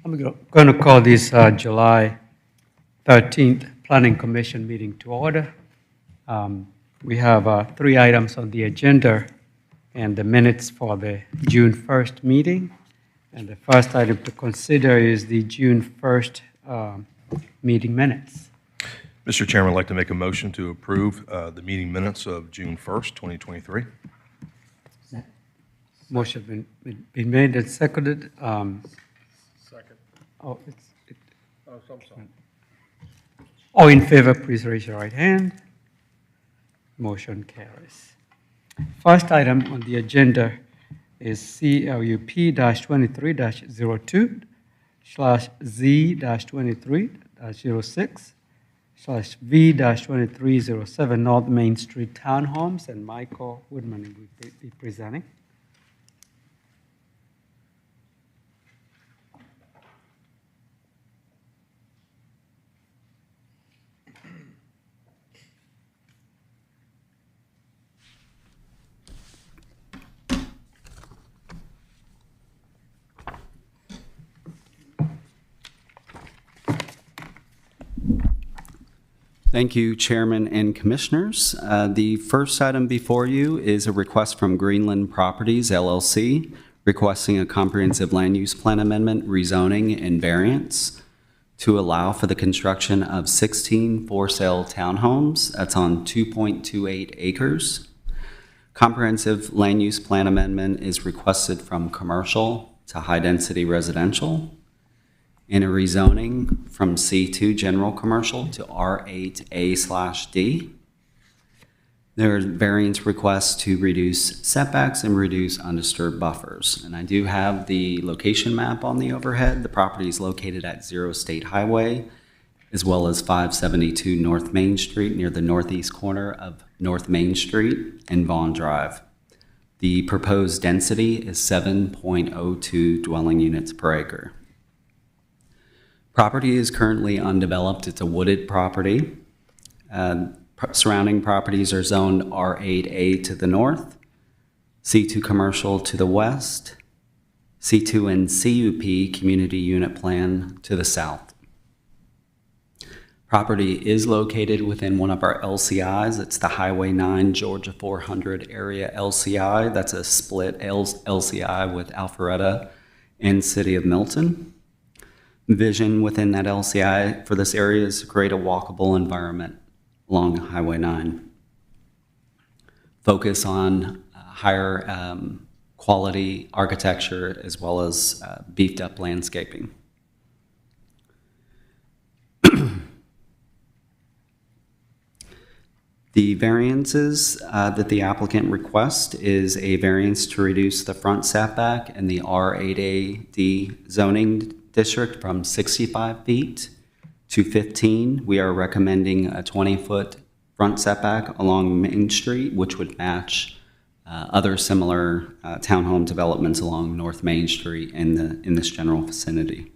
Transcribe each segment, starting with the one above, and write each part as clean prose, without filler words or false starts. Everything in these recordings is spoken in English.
I'm going to call this July 13th Planning Commission meeting to order. We have 3 items on the agenda and the minutes for the June 1st meeting. And the first item to consider is the June 1st meeting minutes. Mr. Chairman, I'd like to make a motion to approve the meeting minutes of June 1st, 2023. Motion been made and seconded. Second. Oh, I'm sorry. all in favor, please raise your right hand. Motion carries. First item on the agenda is CLUP-23-02/Z-23-06/V-2307 North Main Street Townhomes, and Michael Woodman will be presenting. Thank you, Chairman and Commissioners. The first item before you is a request from Greenland Properties, LLC, requesting a comprehensive land use plan amendment, rezoning, and variance to allow for the construction of 16 for-sale townhomes. That's on 2.28 acres. Comprehensive land use plan amendment is requested from commercial to high-density residential, and a rezoning from C2 general commercial to R8A/D. There are variance requests to reduce setbacks and reduce undisturbed buffers. And I do have the location map on the overhead. The property is located at 0 State Highway, as well as 572 North Main Street, near the northeast corner of North Main Street and Vaughn Drive. The proposed density is 7.02 dwelling units per acre. Property is currently undeveloped. It's a wooded property. Surrounding properties are zoned R8A to the north, C2 commercial to the west, C2 and CUP community unit plan to the south. Property is located within one of our LCIs. It's the Highway 9 Georgia 400 area LCI. That's a split LCI with Alpharetta and City of Milton. Vision within that LCI for this area is to create a walkable environment along Highway 9. Focus on higher quality architecture as well as beefed up landscaping. The variances that the applicant requests is a variance to reduce the front setback in the R8AD zoning district from 65 feet to 15. We are recommending a 20-foot front setback along Main Street, which would match other similar townhome developments along North Main Street in this general vicinity.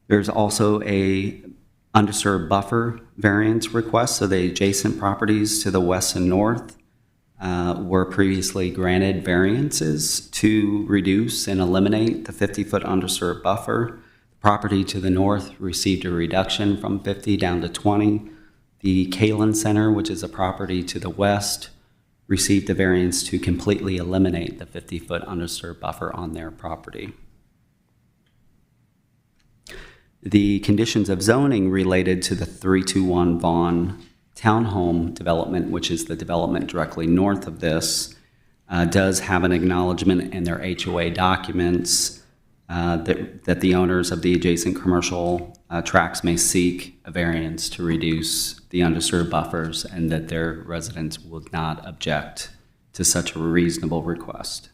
There's also a undisturbed buffer variance request, so the adjacent properties to the west and north were previously granted variances to reduce and eliminate the 50-foot undisturbed buffer. The property to the north received a reduction from 50 down to 20. The Kalen Center, which is a property to the west, received a variance to completely eliminate the 50-foot undisturbed buffer on their property. The conditions of zoning related to the 321 Vaughn townhome development, which is the development directly north of this, does have an acknowledgement in their HOA documents that the owners of the adjacent commercial tracts may seek a variance to reduce the undisturbed buffers, and that their residents would not object to such a reasonable request.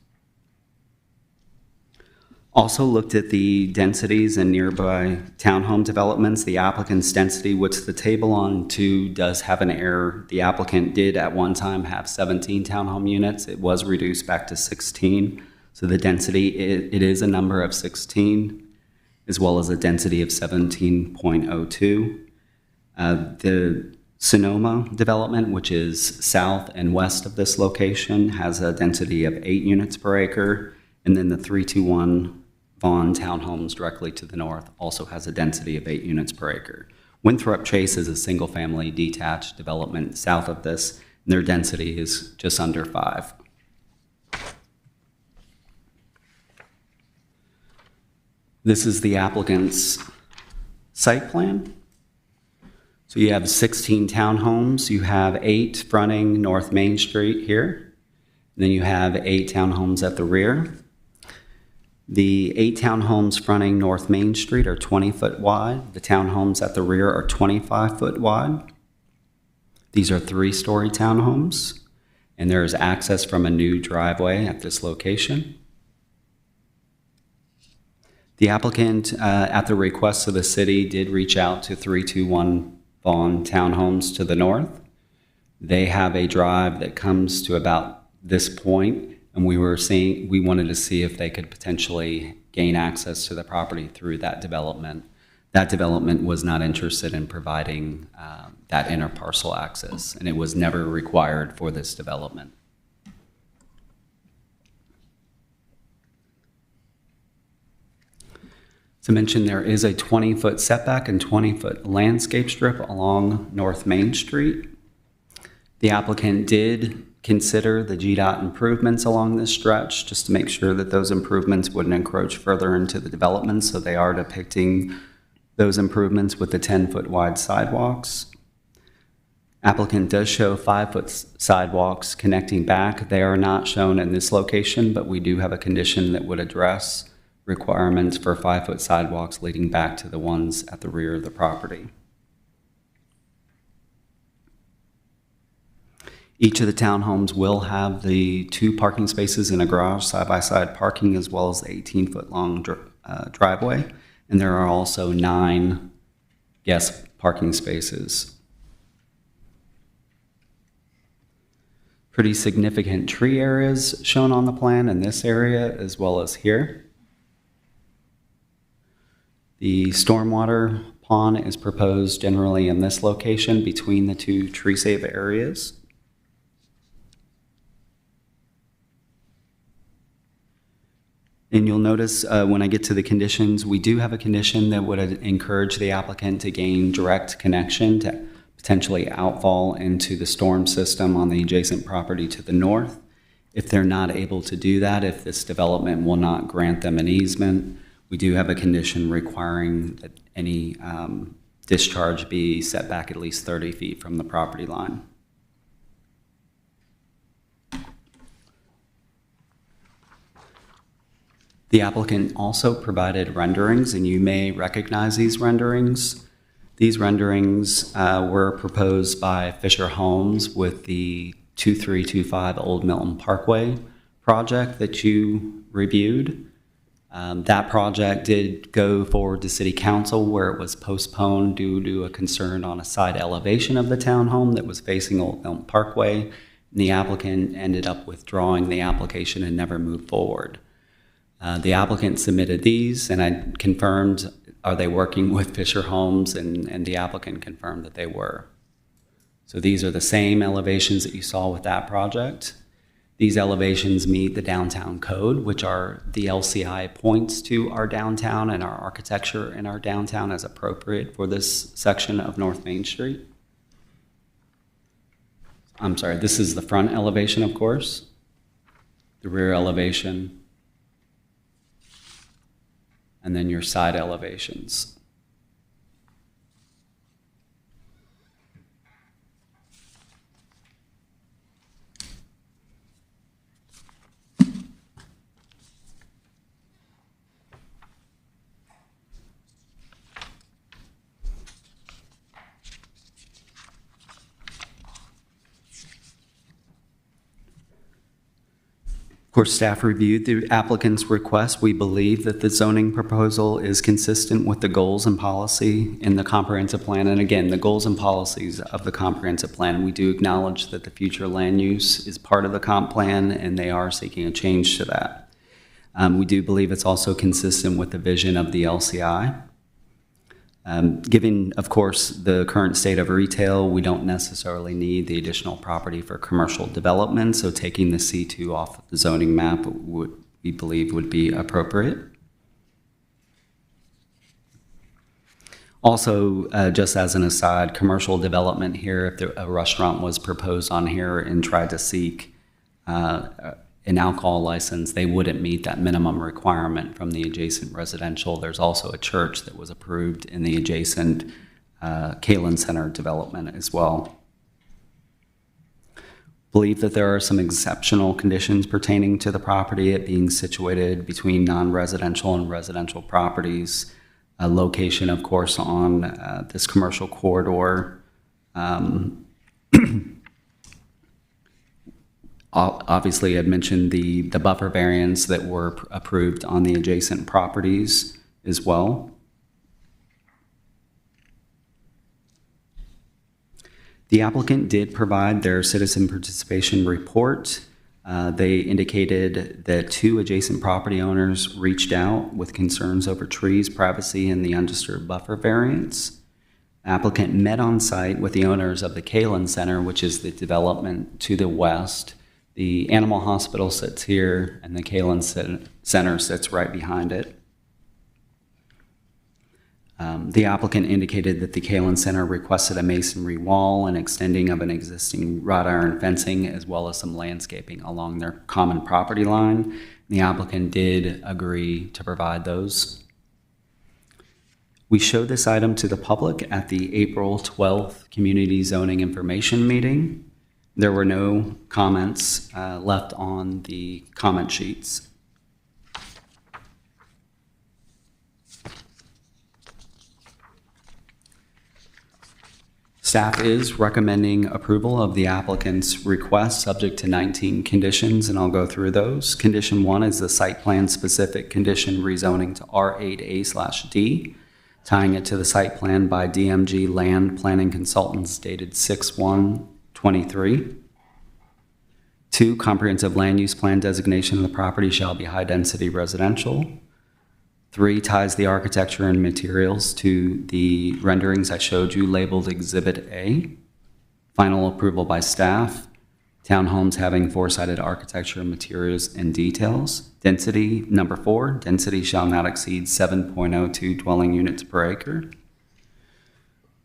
Also looked at the densities in nearby townhome developments. The applicant's density, which the table on 2 does have an error. The applicant did at one time have 17 townhome units. It was reduced back to 16. So the density, it is a number of 16, as well as a density of 17.02. The Sonoma development, which is south and west of this location, has a density of 8 units per acre. And then the 321 Vaughn Townhomes directly to the north also has a density of 8 units per acre. Winthrop Chase is a single-family detached development south of this, and their density is just under 5. This is the applicant's site plan. So you have 16 townhomes. You have 8 fronting North Main Street here. And then you have 8 townhomes at the rear. The 8 townhomes fronting North Main Street are 20-foot wide. The townhomes at the rear are 25-foot wide. These are 3-story townhomes, and there is access from a new driveway at this location. The applicant, at the request of the city, did reach out to 321 Vaughn Townhomes to the north. They have a drive that comes to about this point, and we wanted to see if they could potentially gain access to the property through that development. That development was not interested in providing that inner parcel access, and it was never required for this development. To mention, there is a 20-foot setback and 20-foot landscape strip along North Main Street. The applicant did consider the GDOT improvements along this stretch just to make sure that those improvements wouldn't encroach further into the development, so they are depicting those improvements with the 10-foot wide sidewalks. Applicant does show 5-foot sidewalks connecting back. They are not shown in this location, but we do have a condition that would address requirements for 5-foot sidewalks leading back to the ones at the rear of the property. Each of the townhomes will have the 2 parking spaces in a garage, side-by-side parking, as well as the 18-foot long driveway. And there are also 9 guest parking spaces. Pretty significant tree areas shown on the plan in this area as well as here. The stormwater pond is proposed generally in this location between the 2 tree save areas. And you'll notice when I get to the conditions, we do have a condition that would encourage the applicant to gain direct connection to potentially outfall into the storm system on the adjacent property to the north. If they're not able to do that, if this development will not grant them an easement, we do have a condition requiring that any discharge be set back at least 30 feet from the property line. The applicant also provided renderings, and you may recognize these renderings. These renderings were proposed by Fisher Homes with the 2325 Old Milton Parkway project that you reviewed. That project did go forward to City Council, where it was postponed due to a concern on a side elevation of the townhome that was facing Old Milton Parkway. And the applicant ended up withdrawing the application and never moved forward. The applicant submitted these, and I confirmed, are they working with Fisher Homes? And the applicant confirmed that they were. So these are the same elevations that you saw with that project. These elevations meet the downtown code, which are the LCI points to our downtown and our architecture in our downtown as appropriate for this section of North Main Street. I'm sorry, this is the front elevation, of course. The rear elevation. And then your side elevations. Of course, staff reviewed the applicant's request. We believe that the zoning proposal is consistent with the goals and policy in the comprehensive plan. And again, the goals and policies of the comprehensive plan. We do acknowledge that the future land use is part of the comp plan, and they are seeking a change to that. We do believe it's also consistent with the vision of the LCI. Given, of course, the current state of retail, we don't necessarily need the additional property for commercial development, so taking the C2 off of the zoning map we believe would be appropriate. Also, just as an aside, commercial development here, if a restaurant was proposed on here and tried to seek an alcohol license, they wouldn't meet that minimum requirement from the adjacent residential. There's also a church that was approved in the adjacent Kalen Center development as well. Believe that there are some exceptional conditions pertaining to the property, it being situated between non-residential and residential properties. Location, of course, on this commercial corridor. Obviously, I'd mentioned the buffer variants that were approved on the adjacent properties as well. The applicant did provide their citizen participation report. They indicated that 2 adjacent property owners reached out with concerns over trees, privacy, and the undisturbed buffer variance. Applicant met on site with the owners of the Kalen Center, which is the development to the west. The animal hospital sits here, and the Kalen Center sits right behind it. The applicant indicated that the Kalen Center requested a masonry wall and extending of an existing wrought iron fencing, as well as some landscaping along their common property line. The applicant did agree to provide those. We showed this item to the public at the April 12th Community Zoning Information Meeting. There were no comments left on the comment sheets. Staff is recommending approval of the applicant's request subject to 19 conditions, and I'll go through those. Condition 1 is the site plan specific condition rezoning to R8A/D, tying it to the site plan by DMG Land Planning Consultants dated 6/1/23. 2, comprehensive land use plan designation of the property shall be high density residential. 3, ties the architecture and materials to the renderings I showed you labeled Exhibit A. Final approval by staff. Townhomes having 4-sided architecture, materials, and details. Density, number 4, density shall not exceed 7.02 dwelling units per acre.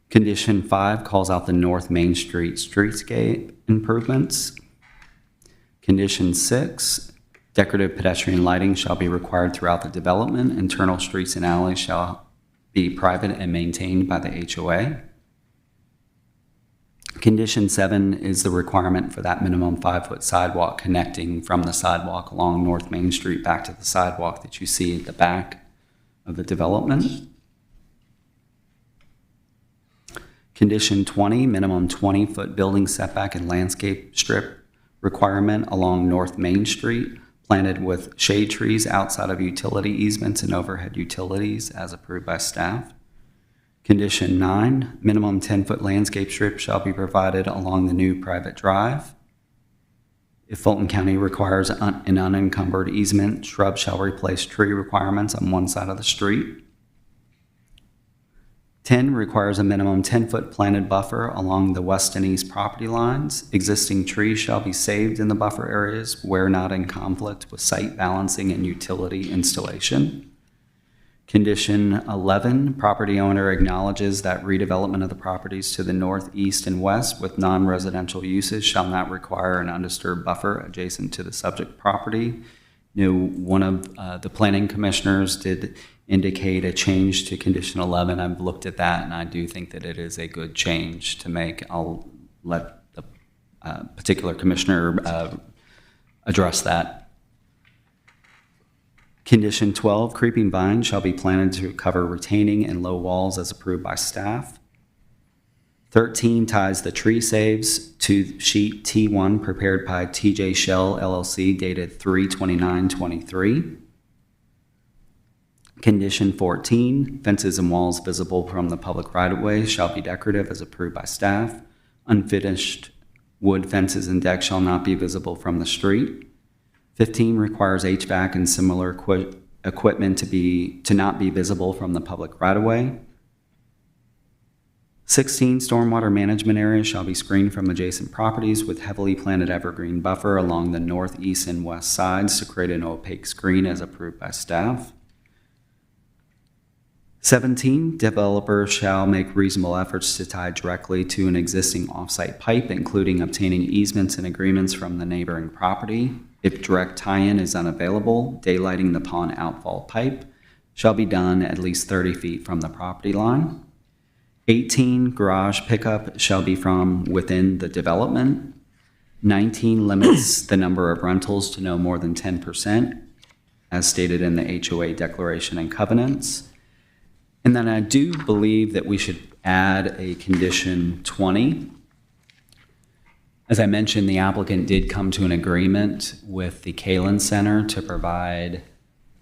Condition 5 calls out the North Main Street streetscape improvements. Condition 6, decorative pedestrian lighting shall be required throughout the development. Internal streets and alleys shall be private and maintained by the HOA. Condition 7 is the requirement for that minimum 5-foot sidewalk connecting from the sidewalk along North Main Street back to the sidewalk that you see at the back of the development. Condition 20, minimum 20-foot building setback and landscape strip requirement along North Main Street, planted with shade trees outside of utility easements and overhead utilities as approved by staff. Condition 9, minimum 10-foot landscape strip shall be provided along the new private drive. If Fulton County requires an unencumbered easement, shrubs shall replace tree requirements on one side of the street. 10 requires a minimum 10-foot planted buffer along the west and east property lines. Existing trees shall be saved in the buffer areas where not in conflict with site balancing and utility installation. Condition 11, property owner acknowledges that redevelopment of the properties to the north, east, and west with non-residential uses shall not require an undisturbed buffer adjacent to the subject property. One of the planning commissioners did indicate a change to condition 11. I've looked at that, and I do think that it is a good change to make. I'll let the particular commissioner address that. Condition 12, creeping vines shall be planted to cover retaining and low walls as approved by staff. 13 ties the tree saves to sheet T1 prepared by TJ Shell LLC dated 3/29/23. Condition 14, fences and walls visible from the public right-of-way shall be decorative as approved by staff. Unfinished wood fences and decks shall not be visible from the street. 15 requires HVAC and similar equipment to not be visible from the public right-of-way. 16, stormwater management areas shall be screened from adjacent properties with heavily planted evergreen buffer along the northeast and west sides to create an opaque screen as approved by staff. 17, developers shall make reasonable efforts to tie directly to an existing off-site pipe, including obtaining easements and agreements from the neighboring property. If direct tie-in is unavailable, daylighting the pond outfall pipe shall be done at least 30 feet from the property line. 18, garage pickup shall be from within the development. 19, limits the number of rentals to no more than 10%, as stated in the HOA declaration and covenants. And then I do believe that we should add a condition 20. As I mentioned, the applicant did come to an agreement with the Kalen Center to provide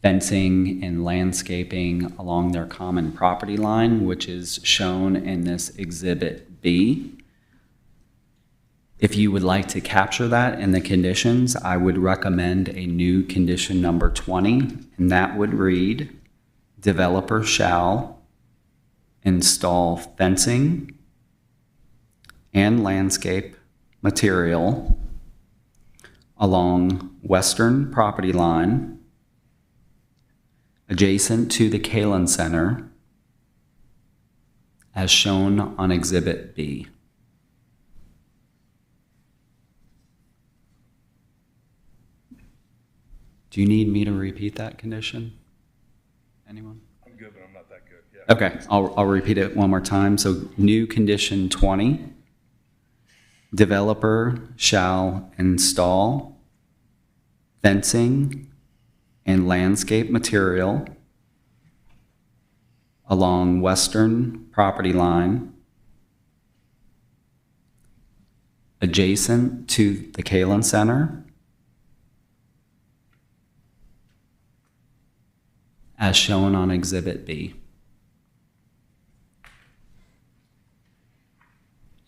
fencing and landscaping along their common property line, which is shown in this Exhibit B. If you would like to capture that in the conditions, I would recommend a new condition number 20, and that would read, developer shall install fencing and landscape material along western property line adjacent to the Kalen Center as shown on Exhibit B. Do you need me to repeat that condition? Anyone? I'm good, but I'm not that good. Yeah. Okay, I'll repeat it one more time. So new condition 20, developer shall install fencing and landscape material along western property line adjacent to the Kalen Center as shown on Exhibit B.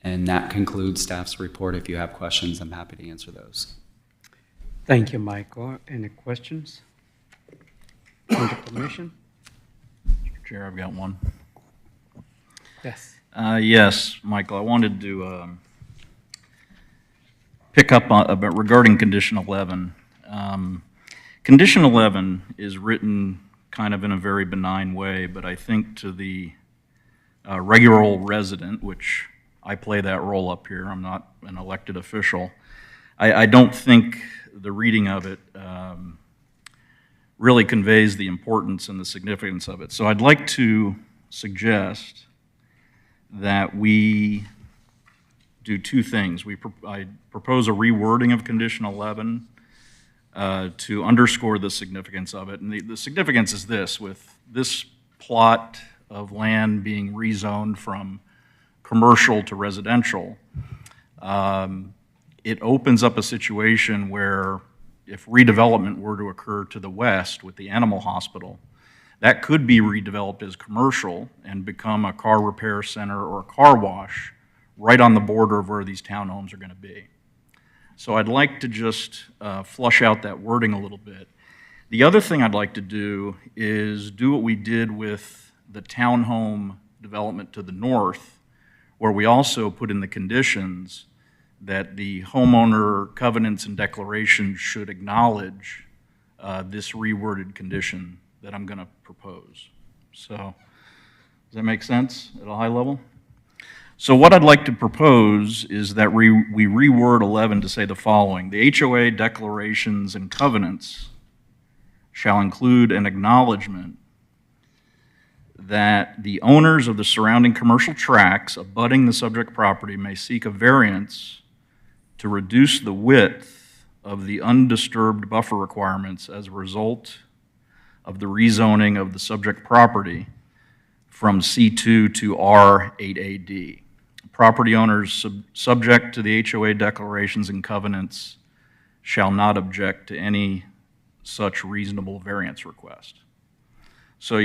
And that concludes staff's report. If you have questions, I'm happy to answer those. Thank you, Michael. Any questions? On the commission? Mr. Chair, I've got one. Yes. Yes, Michael, I wanted to pick up on regarding Condition 11. Condition 11 is written kind of in a very benign way, but I think to the regular old resident, which I play that role up here, I'm not an elected official, I don't think the reading of it really conveys the importance and the significance of it. So I'd like to suggest that we do two things. I propose a rewording of Condition 11 to underscore the significance of it. And the significance is this: with this plot of land being rezoned from commercial to residential, it opens up a situation where if redevelopment were to occur to the west with the animal hospital, that could be redeveloped as commercial and become a car repair center or a car wash right on the border of where these townhomes are going to be. So I'd like to just flush out that wording a little bit. The other thing I'd like to do is do what we did with the townhome development to the north, where we also put in the conditions that the homeowner covenants and declarations should acknowledge this reworded condition that I'm going to propose. So, does that make sense at a high level? So what I'd like to propose is that we reword 11 to say the following: the HOA declarations and covenants shall include an acknowledgement that the owners of the surrounding commercial tracts abutting the subject property may seek a variance to reduce the width of the undisturbed buffer requirements as a result of the rezoning of the subject property from C2 to R8AD. Property owners subject to the HOA declarations and covenants shall not object to any such reasonable variance request. So,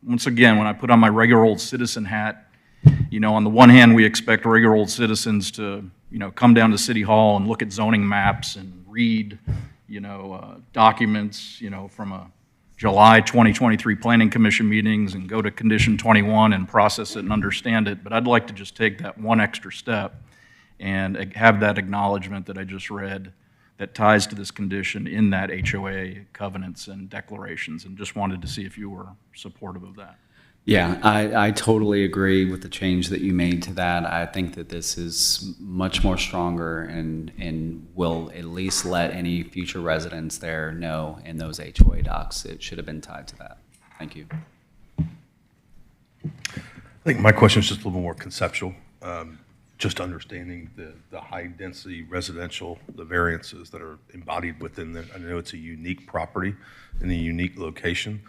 once again, when I put on my regular old citizen hat, on the one hand, we expect regular old citizens to, come down to City Hall and look at zoning maps and read, documents, from a July 2023 Planning Commission meetings and go to Condition 21 and process it and understand it, but I'd like to just take that one extra step and have that acknowledgement that I just read that ties to this condition in that HOA covenants and declarations, and just wanted to see if you were supportive of that. Yeah, I totally agree with the change that you made to that. I think that this is much more stronger and will at least let any future residents there know in those HOA docs. It should have been tied to that. Thank you. I think my question is just a little more conceptual, just understanding the high-density residential, the variances that are embodied within the, I know it's a unique property in a unique location.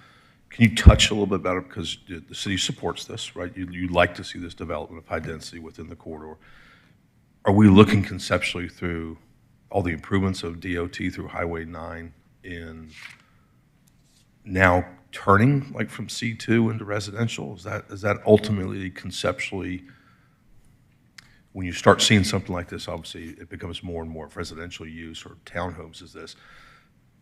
Can you touch a little bit about it? Because the city supports this, right? You'd like to see this development of high density within the corridor. Are we looking conceptually through all the improvements of DOT through Highway 9 in now turning like from C2 into residential? Is that ultimately conceptually, when you start seeing something like this, obviously it becomes more and more of residential use or townhomes is this.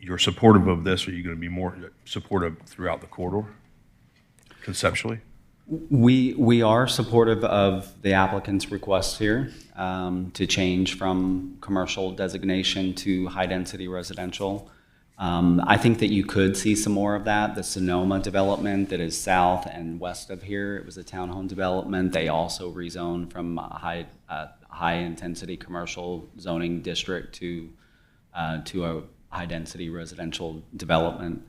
You're supportive of this, or are you going to be more supportive throughout the corridor, conceptually? We are supportive of the applicant's request here to change from commercial designation to high-density residential. I think that you could see some more of that. The Sonoma development that is south and west of here, it was a townhome development. They also rezoned from a high-intensity commercial zoning district to a high-density residential development.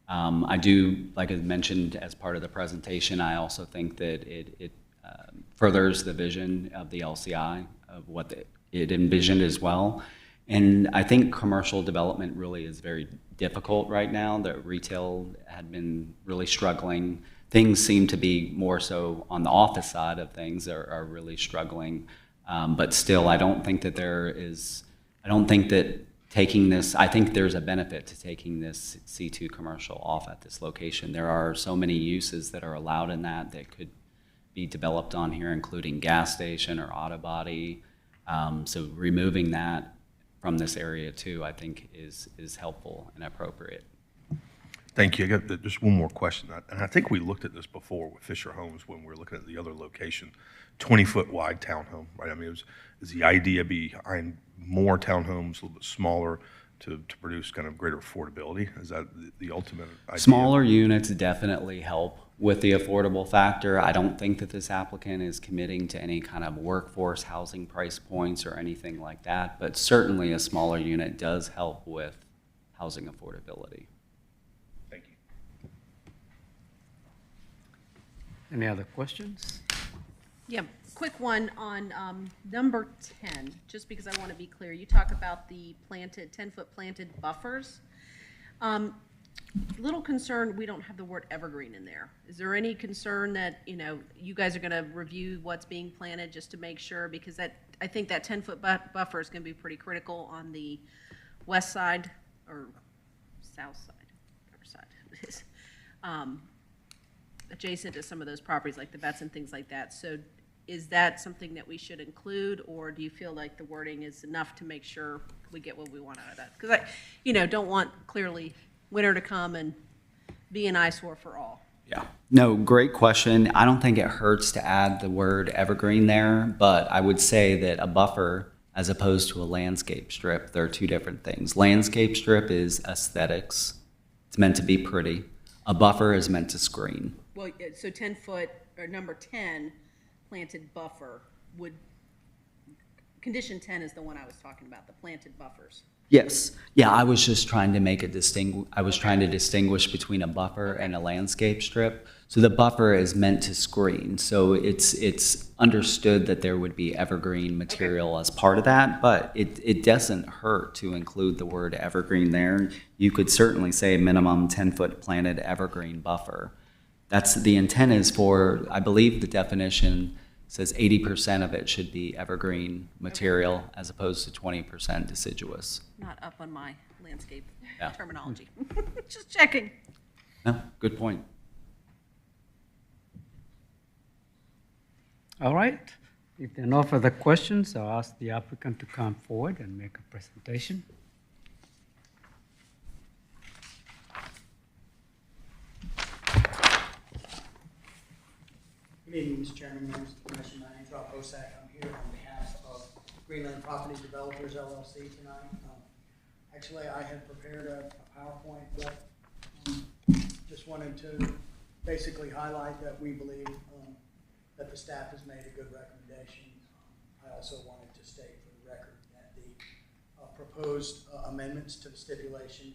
I do, like I mentioned as part of the presentation, I also think that it furthers the vision of the LCI, of what it envisioned as well. And I think commercial development really is very difficult right now. The retail had been really struggling. Things seem to be more so on the office side of things are really struggling. But still, I don't think that taking this, I think there's a benefit to taking this C2 commercial off at this location. There are so many uses that are allowed in that could be developed on here, including gas station or auto body. So removing that from this area too, I think is helpful and appropriate. Thank you. I got just one more question. And I think we looked at this before with Fisher Homes when we were looking at the other location, 20-foot wide townhome, right? I mean, is the idea behind more townhomes, a little bit smaller, to produce kind of greater affordability? Is that the ultimate idea? Smaller units definitely help with the affordable factor. I don't think that this applicant is committing to any kind of workforce housing price points or anything like that, but certainly a smaller unit does help with housing affordability. Thank you. Any other questions? Yeah, quick one on number 10, just because I want to be clear. You talk about the 10-foot planted buffers. Little concerned we don't have the word evergreen in there. Is there any concern that, you guys are going to review what's being planted just to make sure? Because I think that 10-foot buffer is going to be pretty critical on the west side or south side, whatever side it is, adjacent to some of those properties like the vets and things like that. So is that something that we should include, or do you feel like the wording is enough to make sure we get what we want out of that? Because I, don't want clearly winter to come and be an eyesore for all. Yeah. No, great question. I don't think it hurts to add the word evergreen there, but I would say that a buffer as opposed to a landscape strip, they're two different things. Landscape strip is aesthetics. It's meant to be pretty. A buffer is meant to screen. Well, so 10-foot or number 10 planted buffer would, condition 10 is the one I was talking about, the planted buffers. Yes. Yeah, I was just trying to make trying to distinguish between a buffer and a landscape strip. So the buffer is meant to screen. So it's understood that there would be evergreen material as part of that, but it doesn't hurt to include the word evergreen there. You could certainly say minimum 10-foot planted evergreen buffer. That's the intent is for, I believe the definition says 80% of it should be evergreen material as opposed to 20% deciduous. Not up on my landscape Yeah. terminology. Just checking. No, good point. All right. If there are no further questions, I'll ask the applicant to come forward and make a presentation. Good evening, Mr. Chairman, members of the commission. My name is Rob Bosak. I'm here on behalf of Greenland Property Developers LLC tonight. Actually, I had prepared a PowerPoint, but just wanted to basically highlight that we believe that the staff has made a good recommendation. I also wanted to state for the record that the proposed amendments to the stipulation,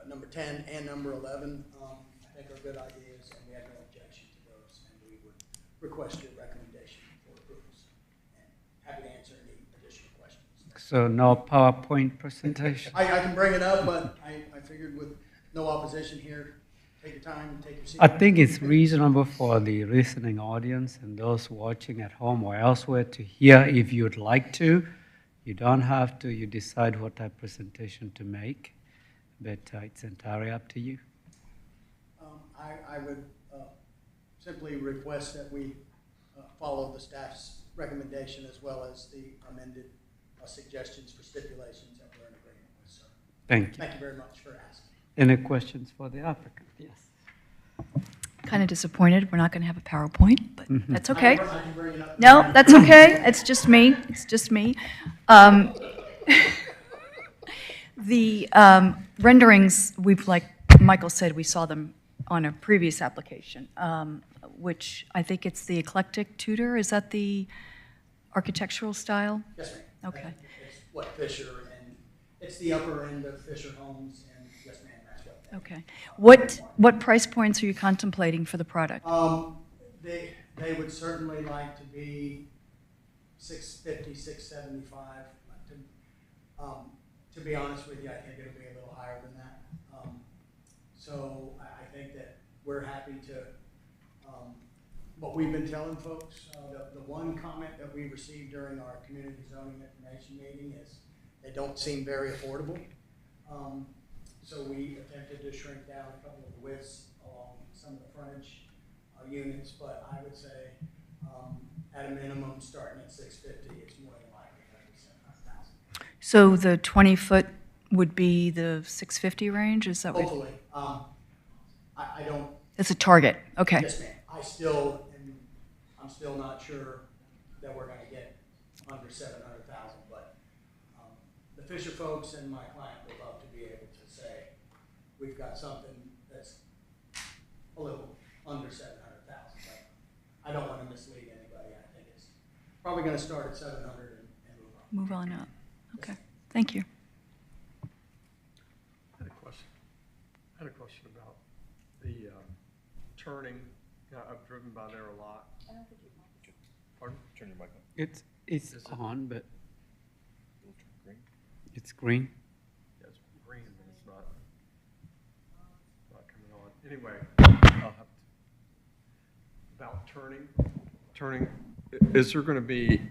number 10 and number 11, I think are good ideas, and we have no objection to those, and we would request your recommendation for approvals. And happy to answer any additional questions. So no PowerPoint presentation? I can bring it up, but I figured with no opposition here, take your time and take your seat. I think it's reasonable for the listening audience and those watching at home or elsewhere to hear if you'd like to. You don't have to, you decide what type of presentation to make, but it's entirely up to you. I would simply request that we follow the staff's recommendation as well as the amended suggestions for stipulations that we're in agreement with, sir. Thank you. Thank you very much for asking. Any questions for the applicant? Yes. Kind of disappointed we're not going to have a PowerPoint, but that's okay. I can bring it up. No, that's okay. It's just me. It's just me. The renderings, like Michael said, we saw them on a previous application, which I think it's the eclectic Tudor. Is that the architectural style? Yes, ma'am. Okay. It's what Fisher, and it's the upper end of Fisher Homes, and yes, ma'am, that's what. Okay. What price points are you contemplating for the product? They would certainly like to be $650, $675. To be honest with you, I think it'll be a little higher than that. So I think that we're happy to, what we've been telling folks, the one comment that we received during our community zoning information meeting is they don't seem very affordable. So we attempted to shrink down a couple of the widths along some of the frontage units, but I would say at a minimum, starting at $650, it's more than likely going to be $700,000. So the 20-foot would be the 650 range? Is that what? Hopefully. I don't. It's a target. Okay. Yes, ma'am. I'm still not sure that we're going to get under 700,000, but the Fisher folks and my client would love to be able to say we've got something that's a little under 700,000. But I don't want to mislead anybody. I think it's probably going to start at 700 and move on. Move on up. Okay. Thank you. I had a question about the turning. I've driven by there a lot. Pardon? Turn your mic on. It's Is it- on, but Green? it's green. Yeah, it's green, but it's not coming on. Anyway, I'll have to, about turning, is there going to be,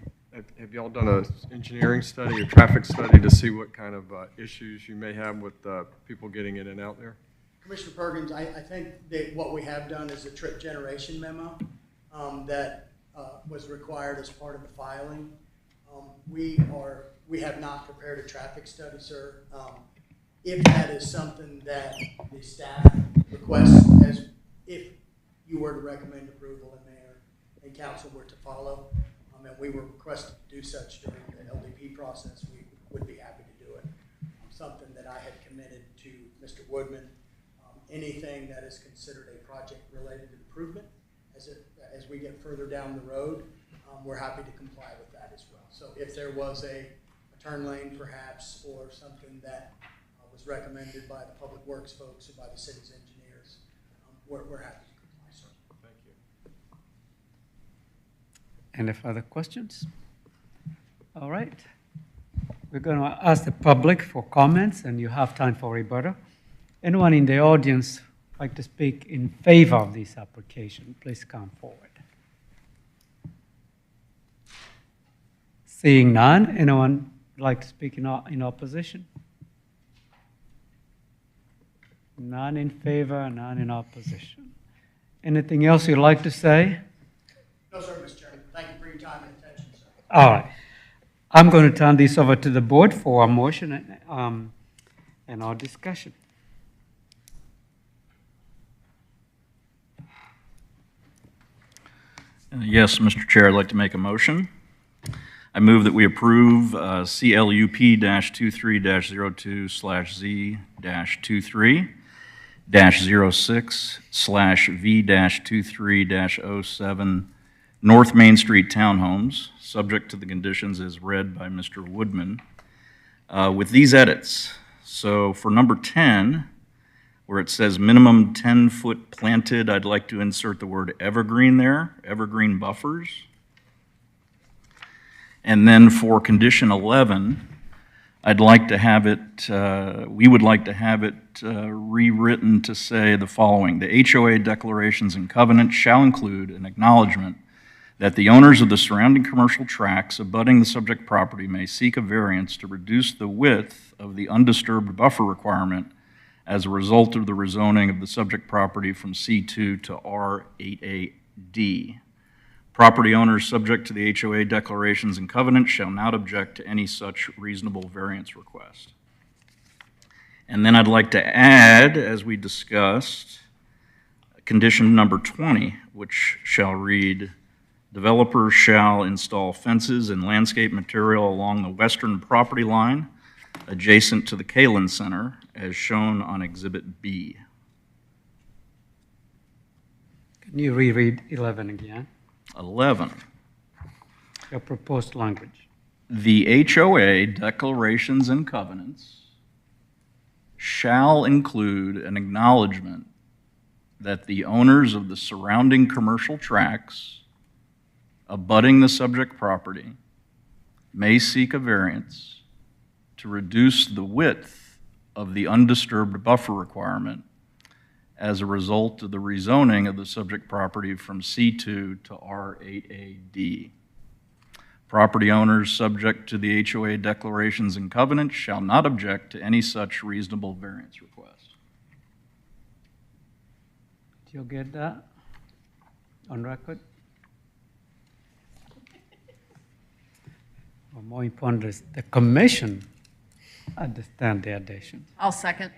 have y'all done an engineering study, a traffic study to see what kind of issues you may have with people getting in and out there? Commissioner Perkins, I think that what we have done is a trip generation memo that was required as part of the filing. We have not prepared a traffic study, sir. If that is something that the staff requests, as if you were to recommend approval and mayor and council were to follow, and we were requested to do such during the LDP process, we would be happy to do it. Something that I had committed to Mr. Woodman. Anything that is considered a project-related improvement, as we get further down the road, we're happy to comply with that as well. So if there was a turn lane perhaps, or something that was recommended by the Public Works folks or by the city's engineers, we're happy to comply, sir. Thank you. Any further questions? All right. We're going to ask the public for comments, and you have time for rebuttal. Anyone in the audience like to speak in favor of this application, please come forward. Seeing none, anyone like to speak in opposition? None in favor, none in opposition. Anything else you'd like to say? No, sir, Mr. Chairman. Thank you for your time and attention, sir. All right. I'm going to turn this over to the board for a motion and our discussion. Yes, Mr. Chair, I'd like to make a motion. I move that we approve CLUP-23-02/Z-23-06/V-23-07 North Main Street Townhomes, subject to the conditions as read by Mr. Woodman, with these edits. So for number 10, where it says minimum 10-foot planted, I'd like to insert the word evergreen there, evergreen buffers. And then for condition 11, I'd like to have it, we would like to have it rewritten to say the following: the HOA declarations and covenants shall include an acknowledgement that the owners of the surrounding commercial tracts abutting the subject property may seek a variance to reduce the width of the undisturbed buffer requirement as a result of the rezoning of the subject property from C2 to R8AD. Property owners subject to the HOA declarations and covenants shall not object to any such reasonable variance request. And then I'd like to add, as we discussed, condition number 20, which shall read, developers shall install fences and landscape material along the western property line adjacent to the Kalen Center, as shown on Exhibit B. Can you reread 11 again? 11. Your proposed language. The HOA declarations and covenants shall include an acknowledgement that the owners of the surrounding commercial tracts abutting the subject property may seek a variance to reduce the width of the undisturbed buffer requirement as a result of the rezoning of the subject property from C2 to R8AD. Property owners subject to the HOA declarations and covenants shall not object to any such reasonable variance request. Did you get that on record? Or more important is the commission understand the addition. I'll second.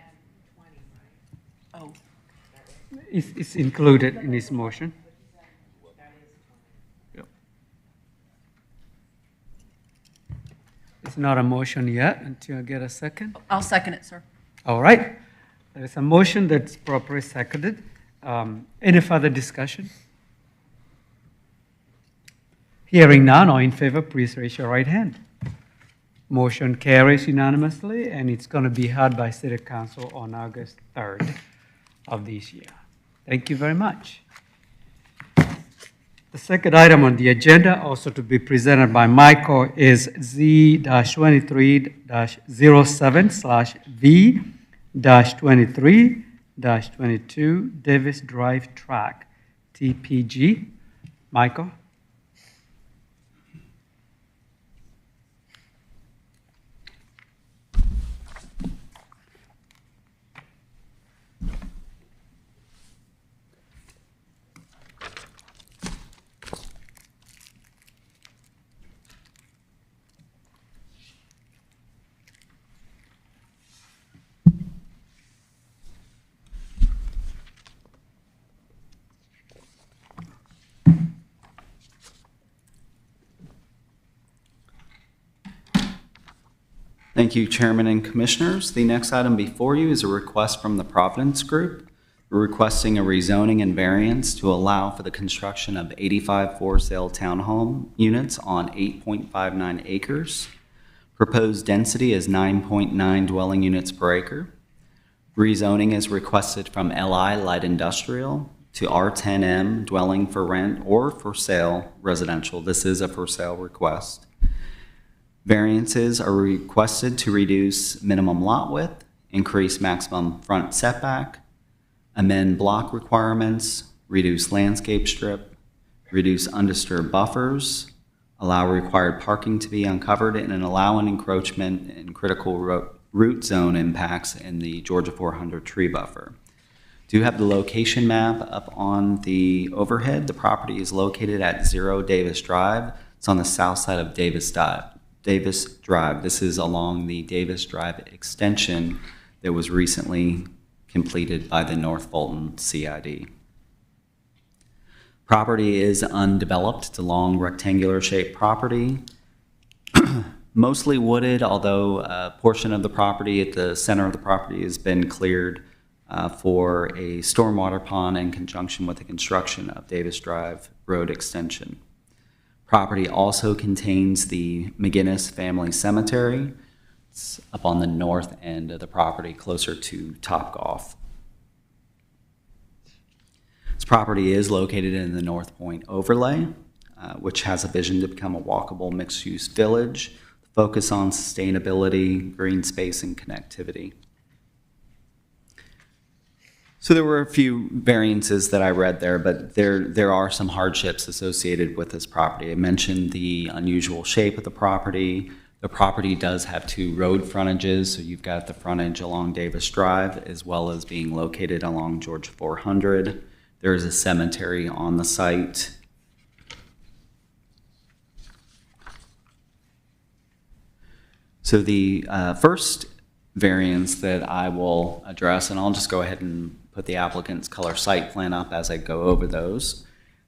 Oh, It's included in his motion. Yep. It's not a motion yet until I get a second. I'll second it, sir. All right. There is a motion that's properly seconded. Any further discussion? Hearing none, all in favor, please raise your right hand. Motion carries unanimously, and it's going to be heard by City Council on August 3rd of this year. Thank you very much. The second item on the agenda, also to be presented by Michael, is Z-23-07/V-23-22 Davis Drive Track, TPG. Michael? Thank you, Chairman and Commissioners. The next item before you is a request from the Providence Group. We're requesting a rezoning and variance to allow for the construction of 85 for-sale townhome units on 8.59 acres. Proposed density is 9.9 dwelling units per acre. Rezoning is requested from LI Light Industrial to R10M dwelling for rent or for sale residential. This is a for sale request. Variances are requested to reduce minimum lot width, increase maximum front setback, amend block requirements, reduce landscape strip, reduce undisturbed buffers, allow required parking to be uncovered, and allow an encroachment in critical root zone impacts in the Georgia 400 tree buffer. Do have the location map up on the overhead. The property is located at 0 Davis Drive. It's on the south side of Davis Drive. This is along the Davis Drive extension that was recently completed by the North Fulton CID. Property is undeveloped. It's a long rectangular-shaped property, mostly wooded, although a portion of the property at the center of the property has been cleared for a stormwater pond in conjunction with the construction of Davis Drive Road extension. Property also contains the McGinnis Family Cemetery. It's up on the north end of the property, closer to Topgolf. This property is located in the North Point overlay, which has a vision to become a walkable mixed-use village, focus on sustainability, green space, and connectivity. So there were a few variances that I read there, but there are some hardships associated with this property. I mentioned the unusual shape of the property. The property does have 2 road frontages, so you've got the frontage along Davis Drive as well as being located along Georgia 400. There is a cemetery on the site. So the first variance that I will address, and I'll just go ahead and put the applicant's color site plan up as I go over those.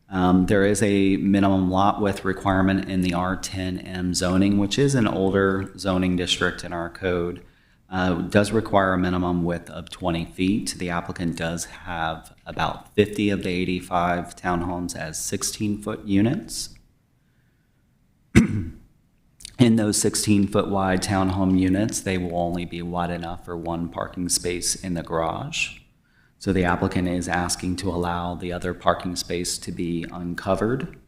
There is a minimum lot width requirement in the R10M zoning, which is an older zoning district in our code. Does require a minimum width of 20 feet. The applicant does have about 50 of the 85 townhomes as 16-foot units. In those 16-foot wide townhome units, they will only be wide enough for 1 parking space in the garage. So the applicant is asking to allow the other parking space to be uncovered.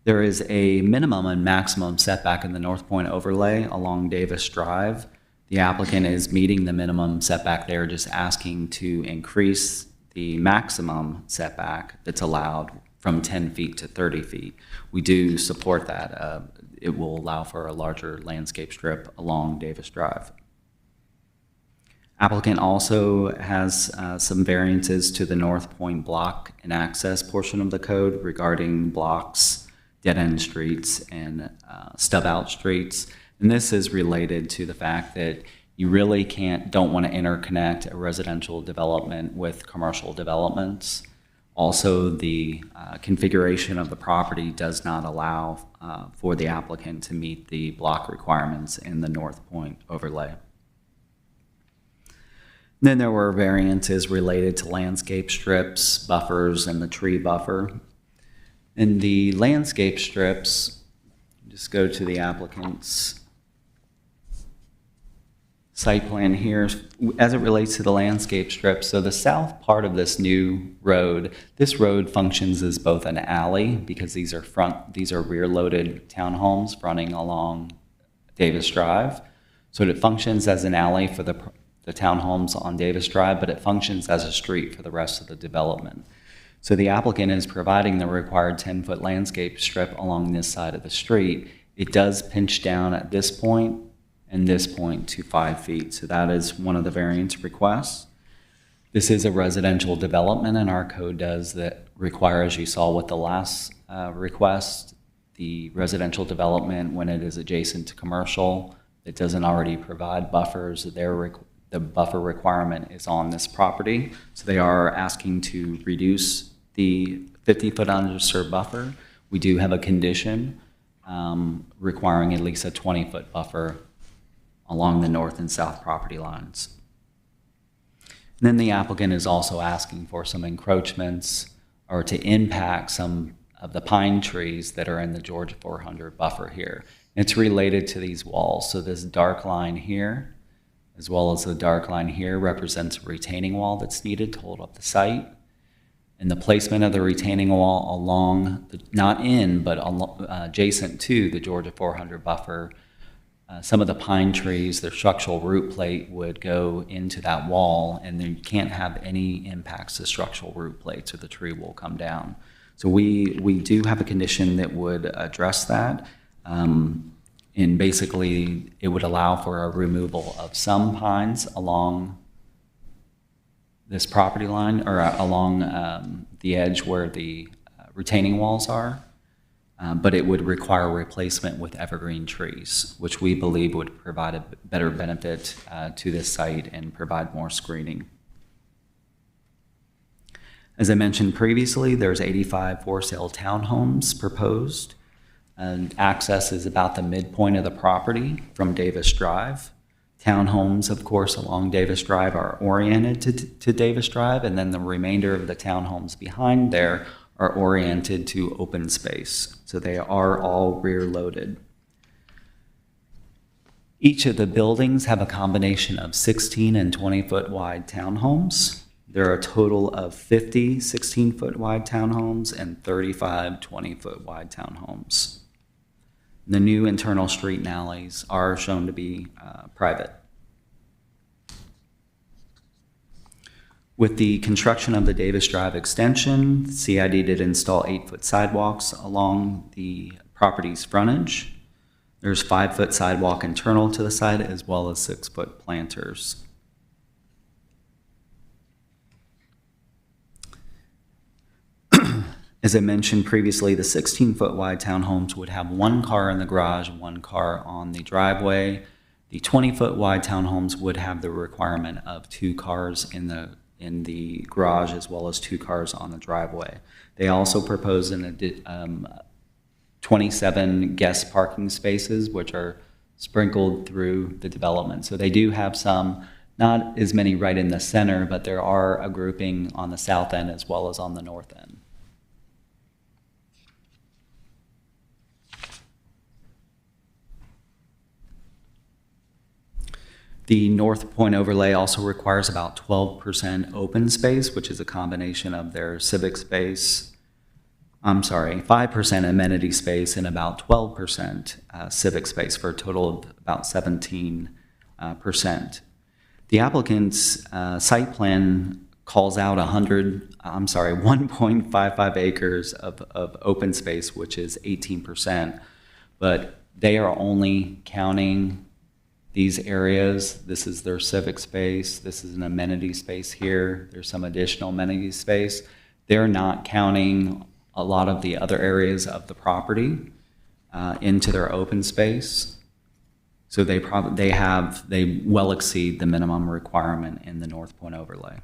There is a minimum and maximum setback in the North Point overlay along Davis Drive. The applicant is meeting the minimum setback there, just asking to increase the maximum setback that's allowed from 10 feet to 30 feet. We do support that. It will allow for a larger landscape strip along Davis Drive. Applicant also has some variances to the North Point block and access portion of the code regarding blocks, dead-end streets, and stub-out streets. And this is related to the fact that you really don't want to interconnect a residential development with commercial developments. Also, the configuration of the property does not allow for the applicant to meet the block requirements in the North Point overlay. Then there were variances related to landscape strips, buffers, and the tree buffer. In the landscape strips, just go to the applicant's site plan here. As it relates to the landscape strip, so the south part of this new road, this road functions as both an alley because these are rear-loaded townhomes fronting along Davis Drive. So it functions as an alley for the townhomes on Davis Drive, but it functions as a street for the rest of the development. So the applicant is providing the required 10-foot landscape strip along this side of the street. It does pinch down at this point and this point to 5 feet. So that is one of the variance requests. This is a residential development, and our code does that require, as you saw with the last request, the residential development when it is adjacent to commercial, it doesn't already provide buffers. The buffer requirement is on this property. So they are asking to reduce the 50-foot undisturbed buffer. We do have a condition requiring at least a 20-foot buffer along the north and south property lines. And then the applicant is also asking for some encroachments or to impact some of the pine trees that are in the Georgia 400 buffer here. It's related to these walls. So this dark line here, as well as the dark line here, represents a retaining wall that's needed to hold up the site. And the placement of the retaining wall along, not in, but adjacent to the Georgia 400 buffer, some of the pine trees, their structural root plate would go into that wall, and then you can't have any impacts to structural root plates or the tree will come down. So we do have a condition that would address that. And basically, it would allow for a removal of some pines along this property line or along the edge where the retaining walls are, but it would require replacement with evergreen trees, which we believe would provide a better benefit to this site and provide more screening. As I mentioned previously, there's 85 for-sale townhomes proposed, and access is about the midpoint of the property from Davis Drive. Townhomes, of course, along Davis Drive are oriented to Davis Drive, and then the remainder of the townhomes behind there are oriented to open space. So they are all rear-loaded. Each of the buildings have a combination of 16 and 20-foot wide townhomes. There are a total of 50 16-foot wide townhomes and 35 20-foot wide townhomes. The new internal street and alleys are shown to be private. With the construction of the Davis Drive extension, CID did install 8-foot sidewalks along the property's frontage. There's 5-foot sidewalk internal to the site as well as 6-foot planters. As I mentioned previously, the 16-foot wide townhomes would have 1 car in the garage, 1 car on the driveway. The 20-foot wide townhomes would have the requirement of 2 cars in the garage as well as 2 cars on the driveway. They also propose 27 guest parking spaces, which are sprinkled through the development. So they do have some, not as many right in the center, but there are a grouping on the south end as well as on the north end. The North Point overlay also requires about 12% open space, which is a combination of their civic space, 5% amenity space and about 12% civic space for a total of about 17%. The applicant's site plan calls out 1.55 acres of open space, which is 18%, but they are only counting these areas. This is their civic space. This is an amenity space here. There's some additional amenity space. They're not counting a lot of the other areas of the property into their open space. So they well exceed the minimum requirement in the North Point overlay.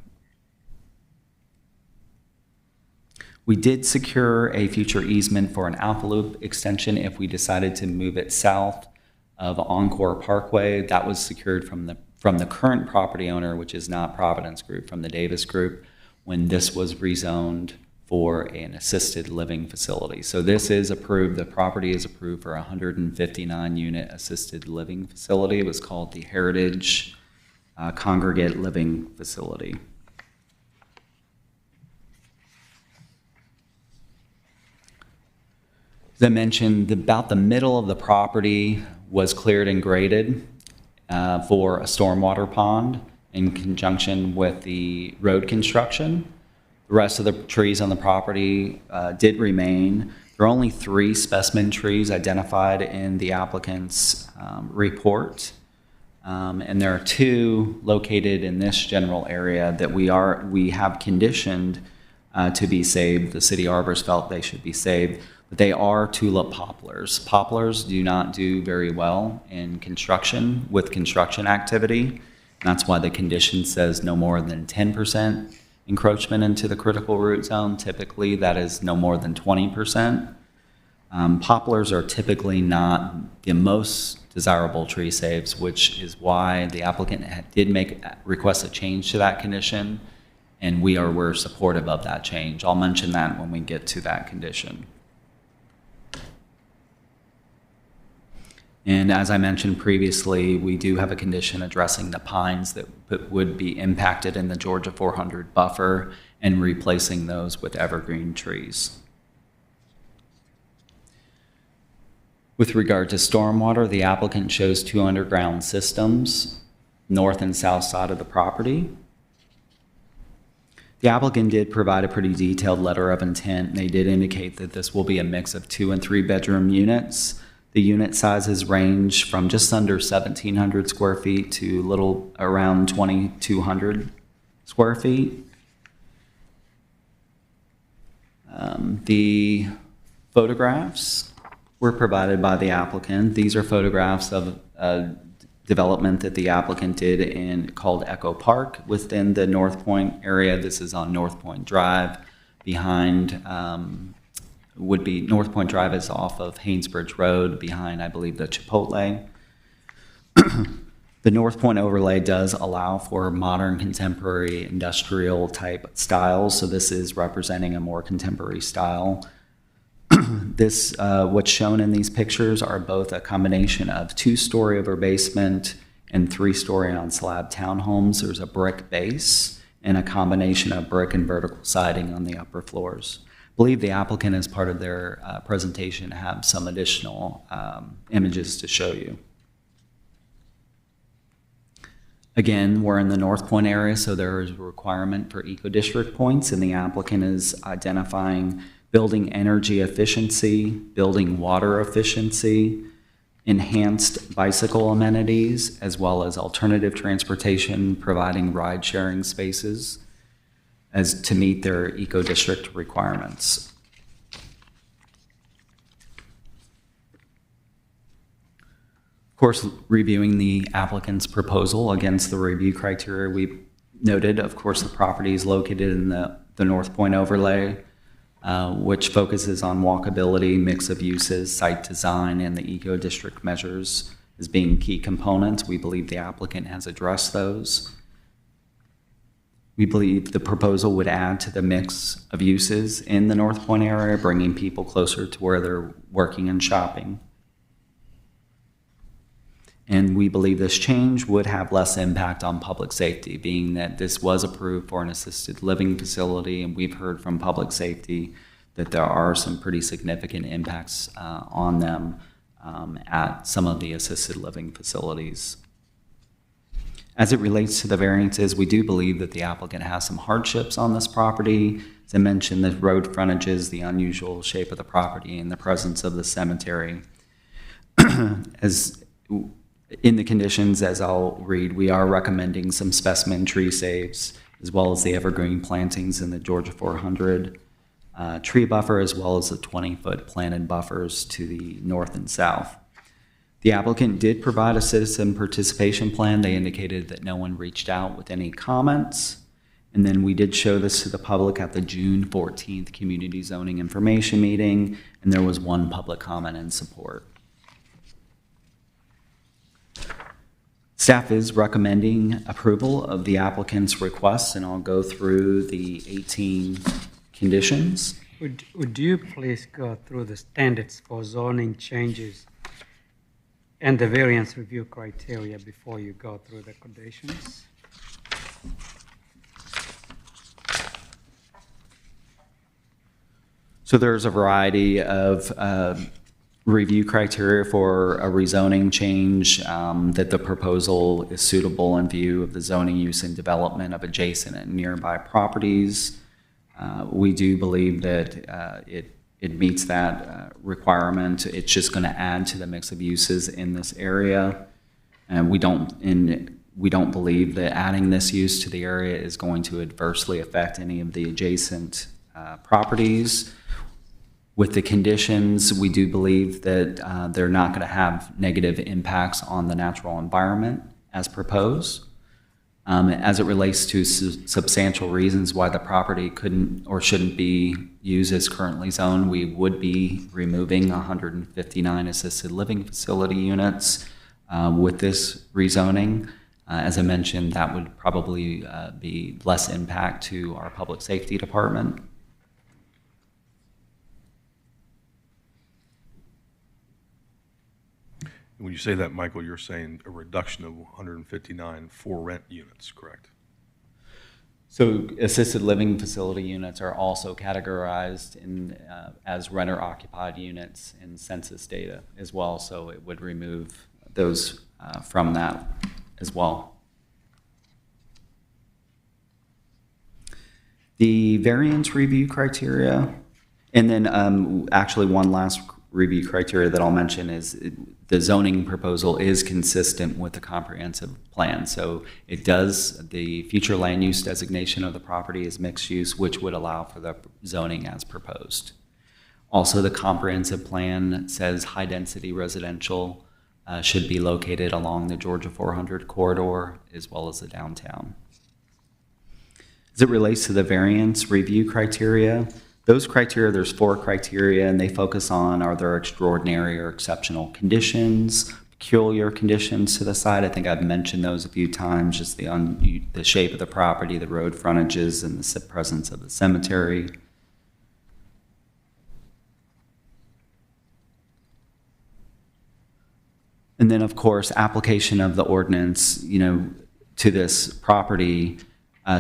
We did secure a future easement for an Alpha Loop extension if we decided to move it south of Encore Parkway. That was secured from the current property owner, which is not Providence Group, from the Davis Group, when this was rezoned for an assisted living facility. So this is approved, the property is approved for a 159-unit assisted living facility. It was called the Heritage Congregate Living Facility. As I mentioned, about the middle of the property was cleared and graded for a stormwater pond in conjunction with the road construction. The rest of the trees on the property did remain. There are only 3 specimen trees identified in the applicant's report, and there are 2 located in this general area that we have conditioned to be saved. The city arbors felt they should be saved. But they are tulip poplars. Poplars do not do very well in construction with construction activity. And that's why the condition says no more than 10% encroachment into the critical root zone. Typically, that is no more than 20%. Poplars are typically not the most desirable tree saves, which is why the applicant did request a change to that condition, and we're supportive of that change. I'll mention that when we get to that condition. And as I mentioned previously, we do have a condition addressing the pines that would be impacted in the Georgia 400 buffer and replacing those with evergreen trees. With regard to stormwater, the applicant shows 2 underground systems, north and south side of the property. The applicant did provide a pretty detailed letter of intent. They did indicate that this will be a mix of 2 and 3 bedroom units. The unit sizes range from just under 1,700 square feet to little around 2,200 square feet. The photographs were provided by the applicant. These are photographs of development that the applicant did called Echo Park within the North Point area. This is on North Point Drive behind, would be, North Point Drive is off of Haynesbridge Road behind, I believe, the Chipotle. The North Point overlay does allow for modern contemporary industrial type styles, so this is representing a more contemporary style. This, what's shown in these pictures are both a combination of 2-story over basement and 3-story on slab townhomes. There's a brick base and a combination of brick and vertical siding on the upper floors. I believe the applicant, as part of their presentation, have some additional images to show you. Again, we're in the North Point area, so there is a requirement for eco-district points, and the applicant is identifying building energy efficiency, building water efficiency, enhanced bicycle amenities, as well as alternative transportation, providing ride-sharing spaces as to meet their eco-district requirements. Of course, reviewing the applicant's proposal against the review criteria we noted, of course, the property is located in the North Point overlay, which focuses on walkability, mix of uses, site design, and the eco-district measures as being key components. We believe the applicant has addressed those. We believe the proposal would add to the mix of uses in the North Point area, bringing people closer to where they're working and shopping. And we believe this change would have less impact on public safety, being that this was approved for an assisted living facility, and we've heard from public safety that there are some pretty significant impacts on them at some of the assisted living facilities. As it relates to the variances, we do believe that the applicant has some hardships on this property. As I mentioned, the road frontages, the unusual shape of the property, and the presence of the cemetery. As in the conditions, as I'll read, we are recommending some specimen tree saves, as well as the evergreen plantings in the Georgia 400 tree buffer, as well as the 20-foot planted buffers to the north and south. The applicant did provide a citizen participation plan. They indicated that no one reached out with any comments. And then we did show this to the public at the June 14th Community Zoning Information Meeting, and there was one public comment in support. Staff is recommending approval of the applicant's request, and I'll go through the 18 conditions. Would you please go through the standards for zoning changes and the variance review criteria before you go through the conditions? So there's a variety of review criteria for a rezoning change, that the proposal is suitable in view of the zoning use and development of adjacent and nearby properties. We do believe that it meets that requirement. It's just going to add to the mix of uses in this area. And we don't believe that adding this use to the area is going to adversely affect any of the adjacent properties. With the conditions, we do believe that they're not going to have negative impacts on the natural environment as proposed. As it relates to substantial reasons why the property couldn't or shouldn't be used as currently zoned, we would be removing 159 assisted living facility units with this rezoning. As I mentioned, that would probably be less impact to our public safety department. When you say that, Michael, you're saying a reduction of 159 for rent units, correct? So assisted living facility units are also categorized in, as renter-occupied units in census data as well, so it would remove those from that as well. The variance review criteria, and then actually one last review criteria that I'll mention is the zoning proposal is consistent with the comprehensive plan. So it does, the future land use designation of the property is mixed use, which would allow for the zoning as proposed. Also, the comprehensive plan says high density residential should be located along the Georgia 400 corridor as well as the downtown. As it relates to the variance review criteria, those criteria, there's 4 criteria, and they focus on are there extraordinary or exceptional conditions, peculiar conditions to the site. I think I've mentioned those a few times, just the shape of the property, the road frontages, and the presence of the cemetery. And then, of course, application of the ordinance, to this property,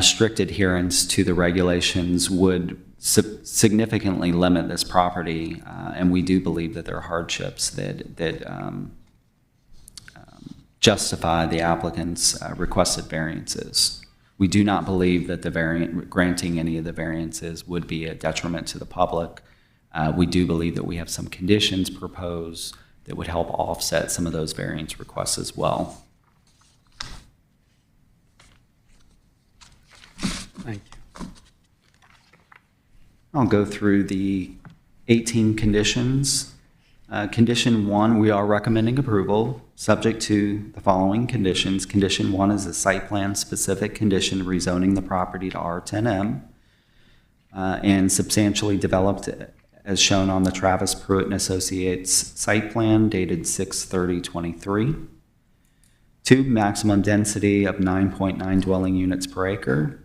strict adherence to the regulations would significantly limit this property, and we do believe that there are hardships that justify the applicant's requested variances. We do not believe that granting any of the variances would be a detriment to the public. We do believe that we have some conditions proposed that would help offset some of those variance requests as well. Thank you. I'll go through the 18 conditions. Condition 1, we are recommending approval, subject to the following conditions. Condition 1 is a site plan specific condition rezoning the property to R10M and substantially developed as shown on the Travis Pruitt and Associates site plan dated 6/30/23. 2, maximum density of 9.9 dwelling units per acre.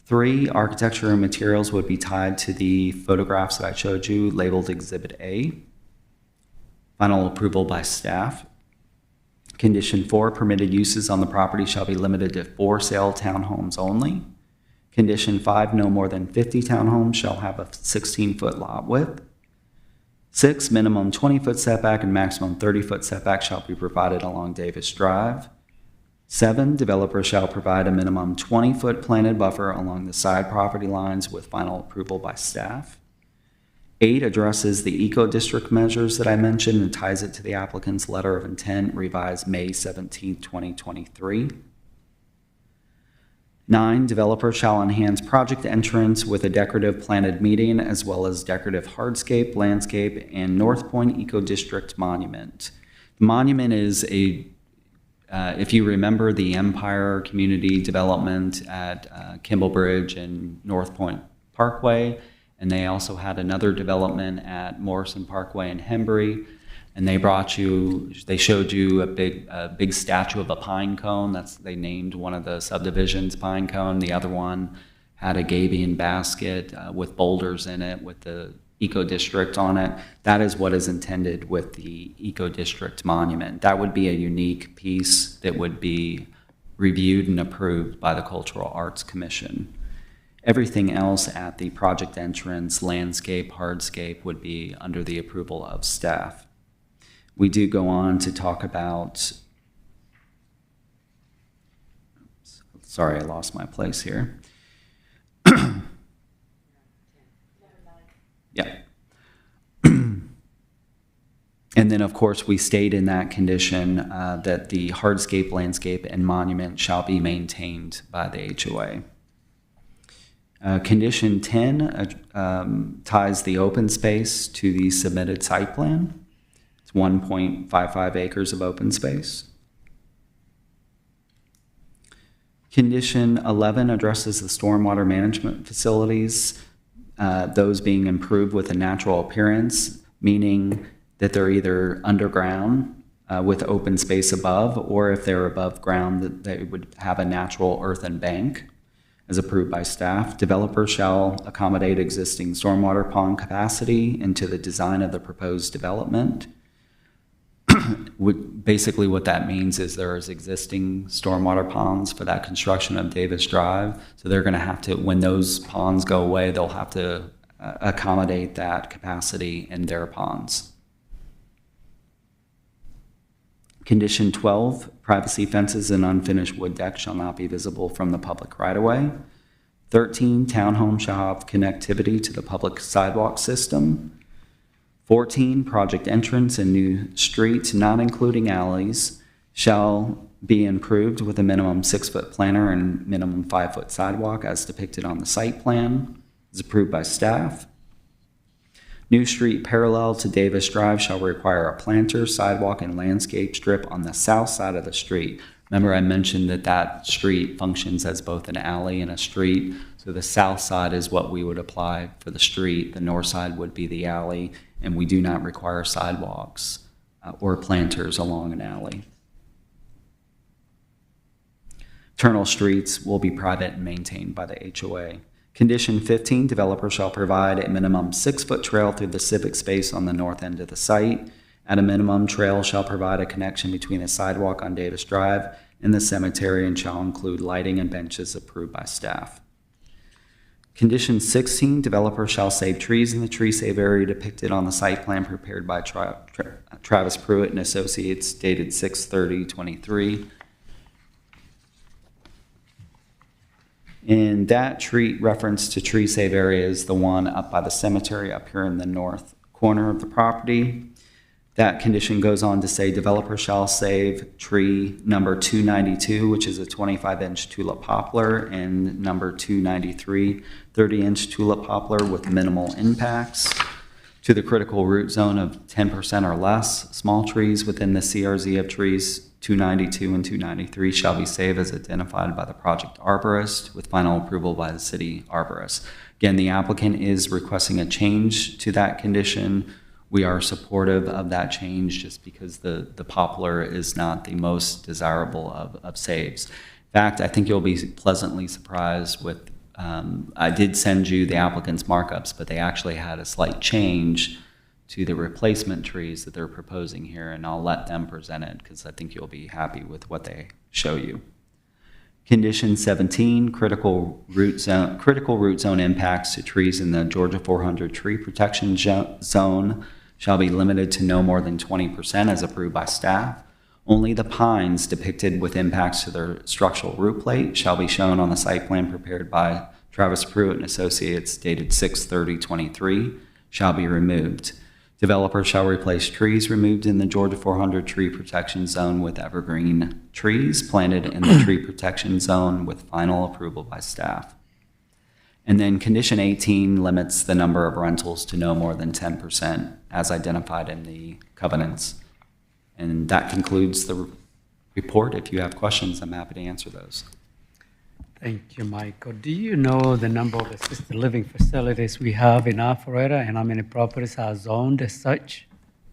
3, architecture and materials would be tied to the photographs that I showed you, labeled Exhibit A. Final approval by staff. Condition 4, permitted uses on the property shall be limited to for sale townhomes only. Condition 5, no more than 50 townhomes shall have a 16-foot lot width. 6, minimum 20-foot setback and maximum 30-foot setback shall be provided along Davis Drive. 7, developer shall provide a minimum 20-foot planted buffer along the side property lines with final approval by staff. 8, addresses the eco-district measures that I mentioned and ties it to the applicant's letter of intent revised May 17, 2023. 9, developer shall enhance project entrance with a decorative planted median as well as decorative hardscape, landscape, and North Point Eco District monument. The monument is if you remember the Empire community development at Kimball Bridge and North Point Parkway, and they also had another development at Morrison Parkway and Hembury, and they showed you a big statue of a pine cone. They named one of the subdivisions Pine Cone. The other one had a gabion basket with boulders in it with the Eco District on it. That is what is intended with the Eco District monument. That would be a unique piece that would be reviewed and approved by the Cultural Arts Commission. Everything else at the project entrance, landscape, hardscape would be under the approval of staff. We do go on to talk about, sorry, I lost my place here. Yeah. And then, of course, we state in that condition that the hardscape, landscape, and monument shall be maintained by the HOA. Condition 10 ties the open space to the submitted site plan. It's 1.55 acres of open space. Condition 11 addresses the stormwater management facilities, those being improved with a natural appearance, meaning that they're either underground with open space above, or if they're above ground, that they would have a natural earthen bank, as approved by staff. Developer shall accommodate existing stormwater pond capacity into the design of the proposed development. Basically what that means is there is existing stormwater ponds for that construction of Davis Drive. So they're going to have to, when those ponds go away, they'll have to accommodate that capacity in their ponds. Condition 12, privacy fences and unfinished wood deck shall not be visible from the public right-of-way. 13, townhome shall have connectivity to the public sidewalk system. 14, project entrance and new streets, not including alleys, shall be improved with a minimum 6-foot planter and minimum 5-foot sidewalk as depicted on the site plan, as approved by staff. New street parallel to Davis Drive shall require a planter, sidewalk, and landscape strip on the south side of the street. Remember, I mentioned that that street functions as both an alley and a street. So the south side is what we would apply for the street. The north side would be the alley, and we do not require sidewalks or planters along an alley. Internal streets will be private and maintained by the HOA. Condition 15, developer shall provide a minimum 6-foot trail through the civic space on the north end of the site. At a minimum, trail shall provide a connection between the sidewalk on Davis Drive and the cemetery and shall include lighting and benches approved by staff. Condition 16, developer shall save trees in the tree save area depicted on the site plan prepared by Travis Pruitt and Associates dated 6/30/23. And that tree reference to tree save area is the one up by the cemetery up here in the north corner of the property. That condition goes on to say developer shall save tree number 292, which is a 25-inch tulip poplar, and number 293, 30-inch tulip poplar with minimal impacts to the critical root zone of 10% or less. Small trees within the CRZ of trees 292 and 293 shall be saved as identified by the project arborist with final approval by the city arborist. Again, the applicant is requesting a change to that condition. We are supportive of that change just because the poplar is not the most desirable of saves. In fact, I think you'll be pleasantly surprised with, I did send you the applicant's markups, but they actually had a slight change to the replacement trees that they're proposing here, and I'll let them present it because I think you'll be happy with what they show you. Condition 17, critical root zone impacts to trees in the Georgia 400 tree protection zone shall be limited to no more than 20% as approved by staff. Only the pines depicted with impacts to their structural root plate shall be shown on the site plan prepared by Travis Pruitt and Associates dated 6/30/23 shall be removed. Developer shall replace trees removed in the Georgia 400 tree protection zone with evergreen trees planted in the tree protection zone with final approval by staff. And then condition 18 limits the number of rentals to no more than 10% as identified in the covenants. And that concludes the report. If you have questions, I'm happy to answer those. Thank you, Michael. Do you know the number of assisted living facilities we have in Alpharetta and how many properties are zoned as such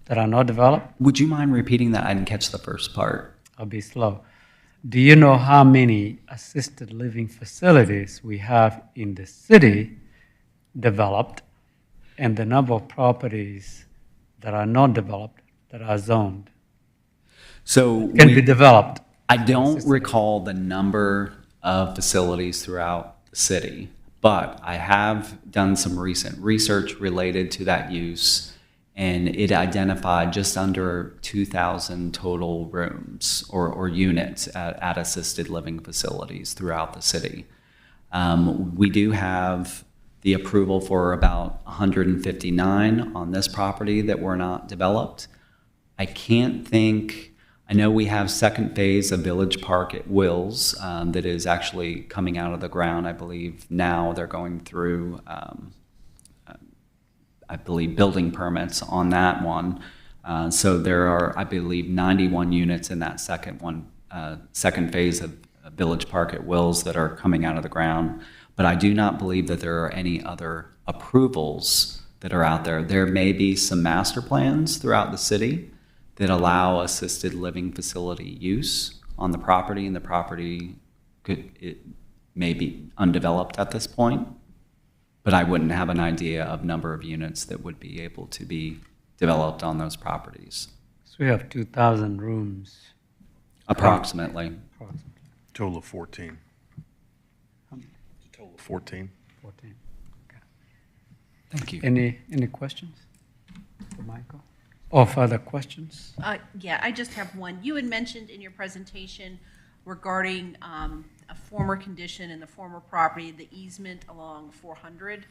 that are not developed? Would you mind repeating that? I didn't catch the first part. I'll be slow. Do you know how many assisted living facilities we have in the city developed and the number of properties that are not developed that are zoned? So Can be developed. I don't recall the number of facilities throughout the city, but I have done some recent research related to that use, and it identified just under 2,000 total rooms or units at assisted living facilities throughout the city. We do have the approval for about 159 on this property that were not developed. I know we have second phase of Village Park at Wills that is actually coming out of the ground. I believe now they're going through, I believe, building permits on that one. So there are, I believe, 91 units in that second phase of Village Park at Wills that are coming out of the ground. But I do not believe that there are any other approvals that are out there. There may be some master plans throughout the city that allow assisted living facility use on the property, and the property may be undeveloped at this point, but I wouldn't have an idea of number of units that would be able to be developed on those properties. So we have 2,000 rooms. Approximately. Total of 14. Total of 14. 14. Okay. Thank you. Any questions for Michael? Or further questions? Yeah, I just have one. You had mentioned in your presentation regarding a former condition in the former property, the easement along 400,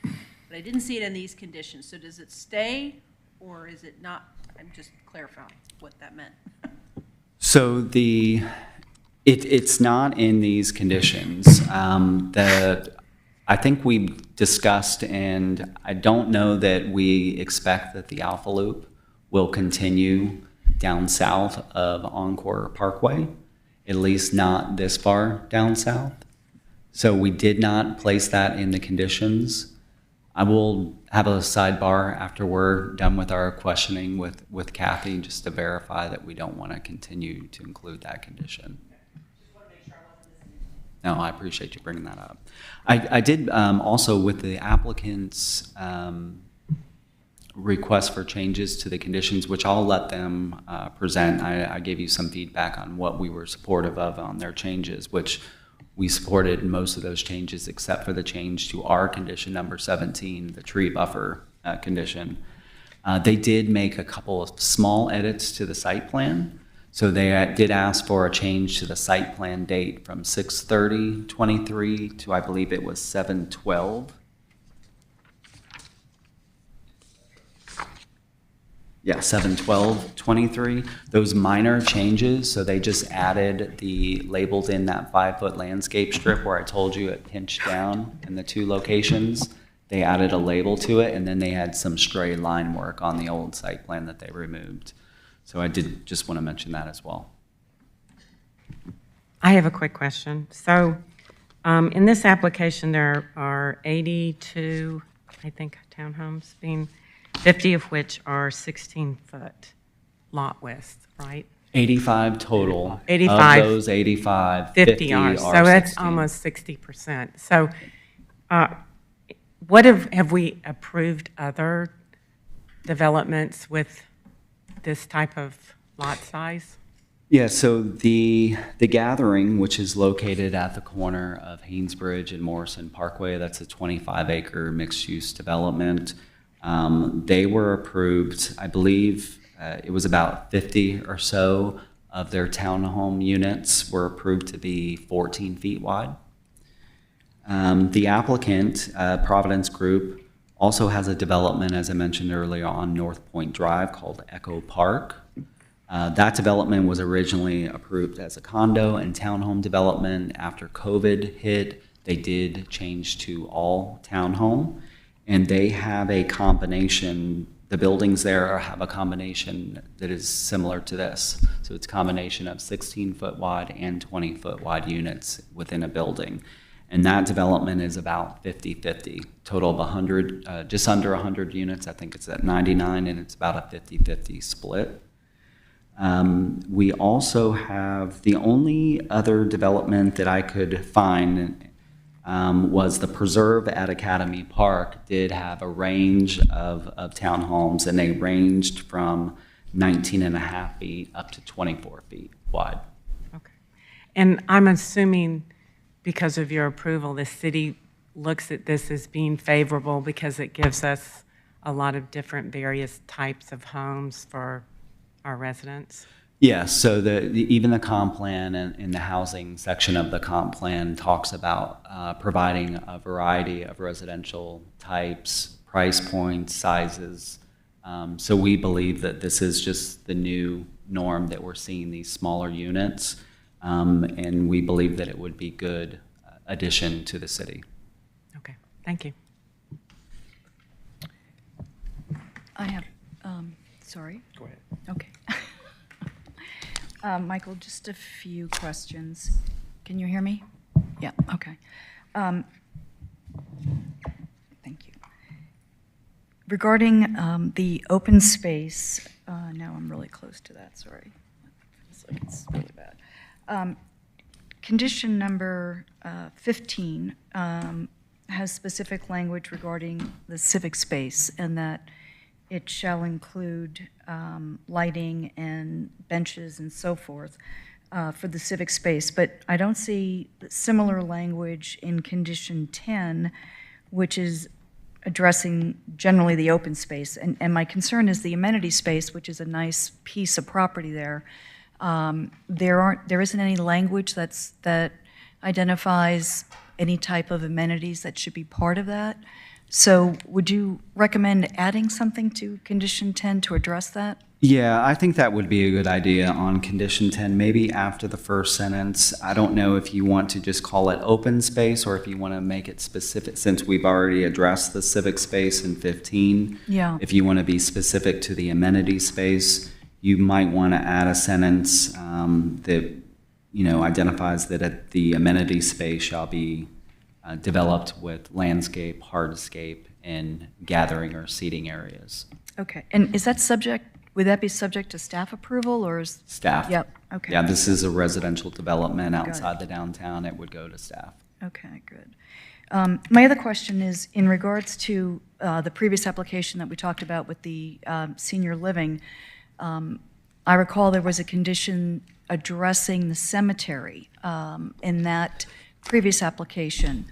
but I didn't see it in these conditions. So does it stay or is it not? I'm just clarifying what that meant. So it's not in these conditions. I think we discussed, and I don't know that we expect that the Alpha Loop will continue down south of Encore Parkway, at least not this far down south. So we did not place that in the conditions. I will have a sidebar after we're done with our questioning with Kathy, just to verify that we don't want to continue to include that condition. No, I appreciate you bringing that up. I did also, with the applicant's request for changes to the conditions, which I'll let them present. I gave you some feedback on what we were supportive of on their changes, which we supported most of those changes except for the change to our condition number 17, the tree buffer condition. They did make a couple of small edits to the site plan. So they did ask for a change to the site plan date from 6/30/23 to, I believe it was 7/12. Yeah, 7/12/23. Those minor changes, so they just added the labeled in that 5-foot landscape strip where I told you it pinched down in the 2 locations. They added a label to it, and then they had some stray line work on the old site plan that they removed. So I did just want to mention that as well. I have a quick question. So in this application, there are 82, I think, townhomes being, 50 of which are 16-foot lot width, right? 85 total. 85. Of those 85, 50 are. So that's 16. almost 60%. So what have we approved other developments with this type of lot size? Yeah, so the Gathering, which is located at the corner of Haynesbridge and Morrison Parkway, that's a 25-acre mixed-use development. They were approved, I believe, it was about 50 or so of their townhome units were approved to be 14 feet wide. The applicant, Providence Group, also has a development, as I mentioned earlier, on North Point Drive called Echo Park. That development was originally approved as a condo and townhome development. After COVID hit, they did change to all townhome, and they have a combination. The buildings there have a combination that is similar to this. So it's a combination of 16-foot wide and 20-foot wide units within a building. And that development is about 50-50, total of 100, just under 100 units. I think it's at 99, and it's about a 50-50 split. We also have, the only other development that I could find was the Preserve at Academy Park did have a range of townhomes, and they ranged from 19.5 feet up to 24 feet wide. Okay. And I'm assuming because of your approval, the city looks at this as being favorable because it gives us a lot of different various types of homes for our residents? Yes, so even the comp plan and the housing section of the comp plan talks about providing a variety of residential types, price points, sizes. So we believe that this is just the new norm that we're seeing these smaller units, and we believe that it would be good addition to the city. Okay, thank you. I have, sorry. Go ahead. Okay. Michael, just a few questions. Can you hear me? Yeah, okay. Thank you. Regarding the open space, now I'm really close to that, sorry. Feels like it's really bad. Condition number 15 has specific language regarding the civic space, and that it shall include lighting and benches and so forth for the civic space. But I don't see similar language in condition 10, which is addressing generally the open space. And my concern is the amenity space, which is a nice piece of property there. There isn't any language that identifies any type of amenities that should be part of that. So would you recommend adding something to condition 10 to address that? Yeah, I think that would be a good idea on condition 10, maybe after the first sentence. I don't know if you want to just call it open space or if you want to make it specific, since we've already addressed the civic space in 15. Yeah. If you want to be specific to the amenity space, you might want to add a sentence that, identifies that the amenity space shall be developed with landscape, hardscape, and gathering or seating areas. Okay, and is that subject, would that be subject to staff approval, or is? Staff. Yep, okay. Yeah, this is a residential development it. outside the downtown. It would go to staff. Okay, good. My other question is, in regards to the previous application that we talked about with the senior living, I recall there was a condition addressing the cemetery in that previous application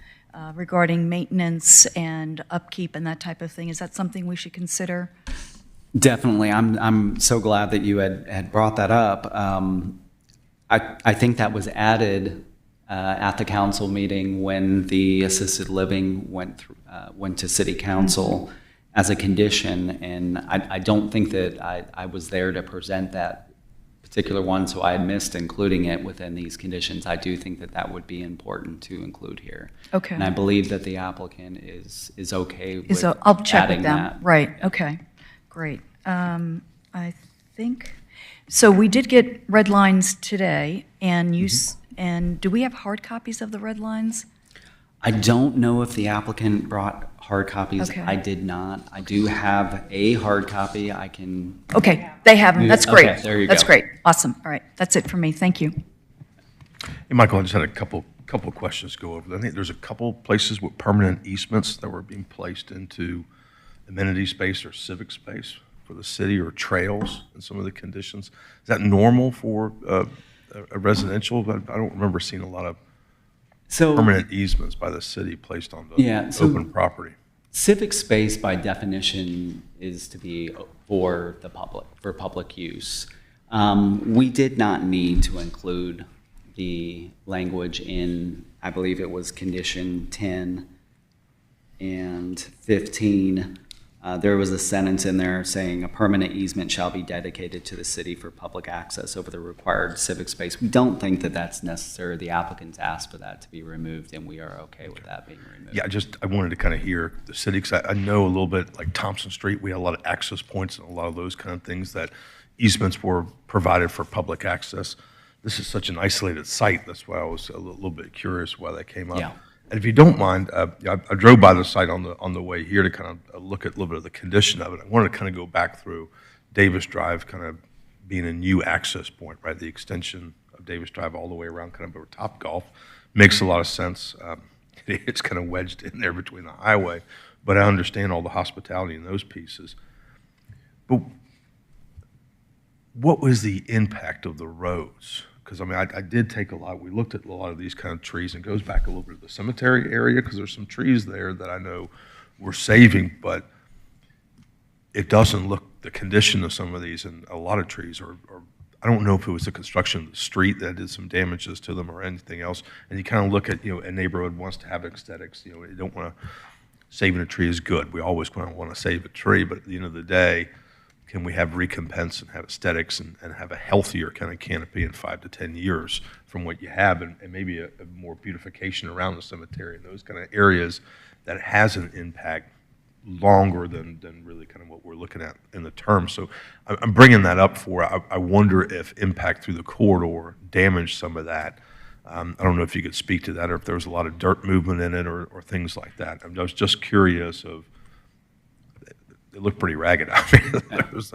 regarding maintenance and upkeep and that type of thing. Is that something we should consider? Definitely. I'm so glad that you had brought that up. I think that was added at the council meeting when the assisted living went to city council as a condition, and I don't think that I was there to present that particular one, so I had missed including it within these conditions. I do think that that would be important to include here. Okay. And I believe that the applicant is okay with So I'll check adding with them. that. Right, okay, great. I think, so we did get red lines today, and and do we have hard copies of the red lines? I don't know if the applicant brought hard copies. Okay. I did not. I do have a hard copy. I can. Okay, they have them, that's great. Okay, there you That's go. great, awesome, all right, that's it for me, thank you. Hey, Michael, I just had a couple of questions to go over. I think there's a couple places with permanent easements that were being placed into amenity space or civic space for the city, or trails and some of the conditions. Is that normal for a residential? I don't remember seeing a lot of So permanent easements by the city placed on the Yeah, so- open property. civic space by definition is to be for the public, for public use. We did not need to include the language in, I believe it was condition 10 and 15. There was a sentence in there saying a permanent easement shall be dedicated to the city for public access over the required civic space. We don't think that that's necessary. The applicants asked for that to be removed, and we are okay with that being removed. Yeah, I wanted to kind of hear the city, because I know a little bit, like Thompson Street, we had a lot of access points and a lot of those kind of things that easements were provided for public access. This is such an isolated site, that's why I was a little bit curious why that came up. Yeah. And if you don't mind, I drove by the site on the way here to kind of look at a little bit of the condition of it. I wanted to kind of go back through Davis Drive, kind of being a new access point, right? The extension of Davis Drive all the way around kind of over Topgolf makes a lot of sense. It's kind of wedged in there between the highway, but I understand all the hospitality in those pieces. But what was the impact of the roads? Because, I mean, I did take we looked at a lot of these kind of trees, and it goes back a little bit to the cemetery area, because there's some trees there that I know we're saving, but it doesn't look, the condition of some of these, and a lot of trees are I don't know if it was the construction of the street that did some damages to them or anything else. And you kind of look at, a neighborhood wants to have aesthetics, you don't want to, saving a tree is good. We always want to save a tree, but at the end of the day, can we have recompense and have aesthetics and have a healthier kind of canopy in 5 to 10 years from what you have, and maybe a more beautification around the cemetery and those kind of areas that has an impact longer than really kind of what we're looking at in the term. So I'm bringing that up I wonder if impact through the corridor damaged some of that. I don't know if you could speak to that, or if there was a lot of dirt movement in it or things like that. I was just curious of, it looked pretty ragged. I mean, there was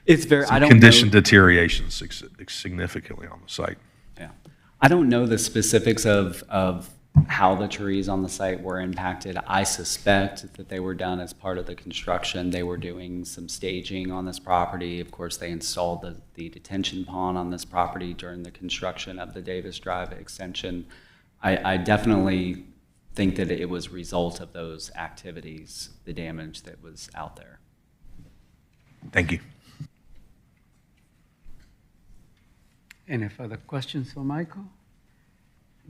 It's very, I some don't condition know. deterioration significantly on the site. Yeah. I don't know the specifics of how the trees on the site were impacted. I suspect that they were done as part of the construction. They were doing some staging on this property. Of course, they installed the detention pond on this property during the construction of the Davis Drive extension. I definitely think that it was a result of those activities, the damage that was out there. Thank you. Any further questions for Michael?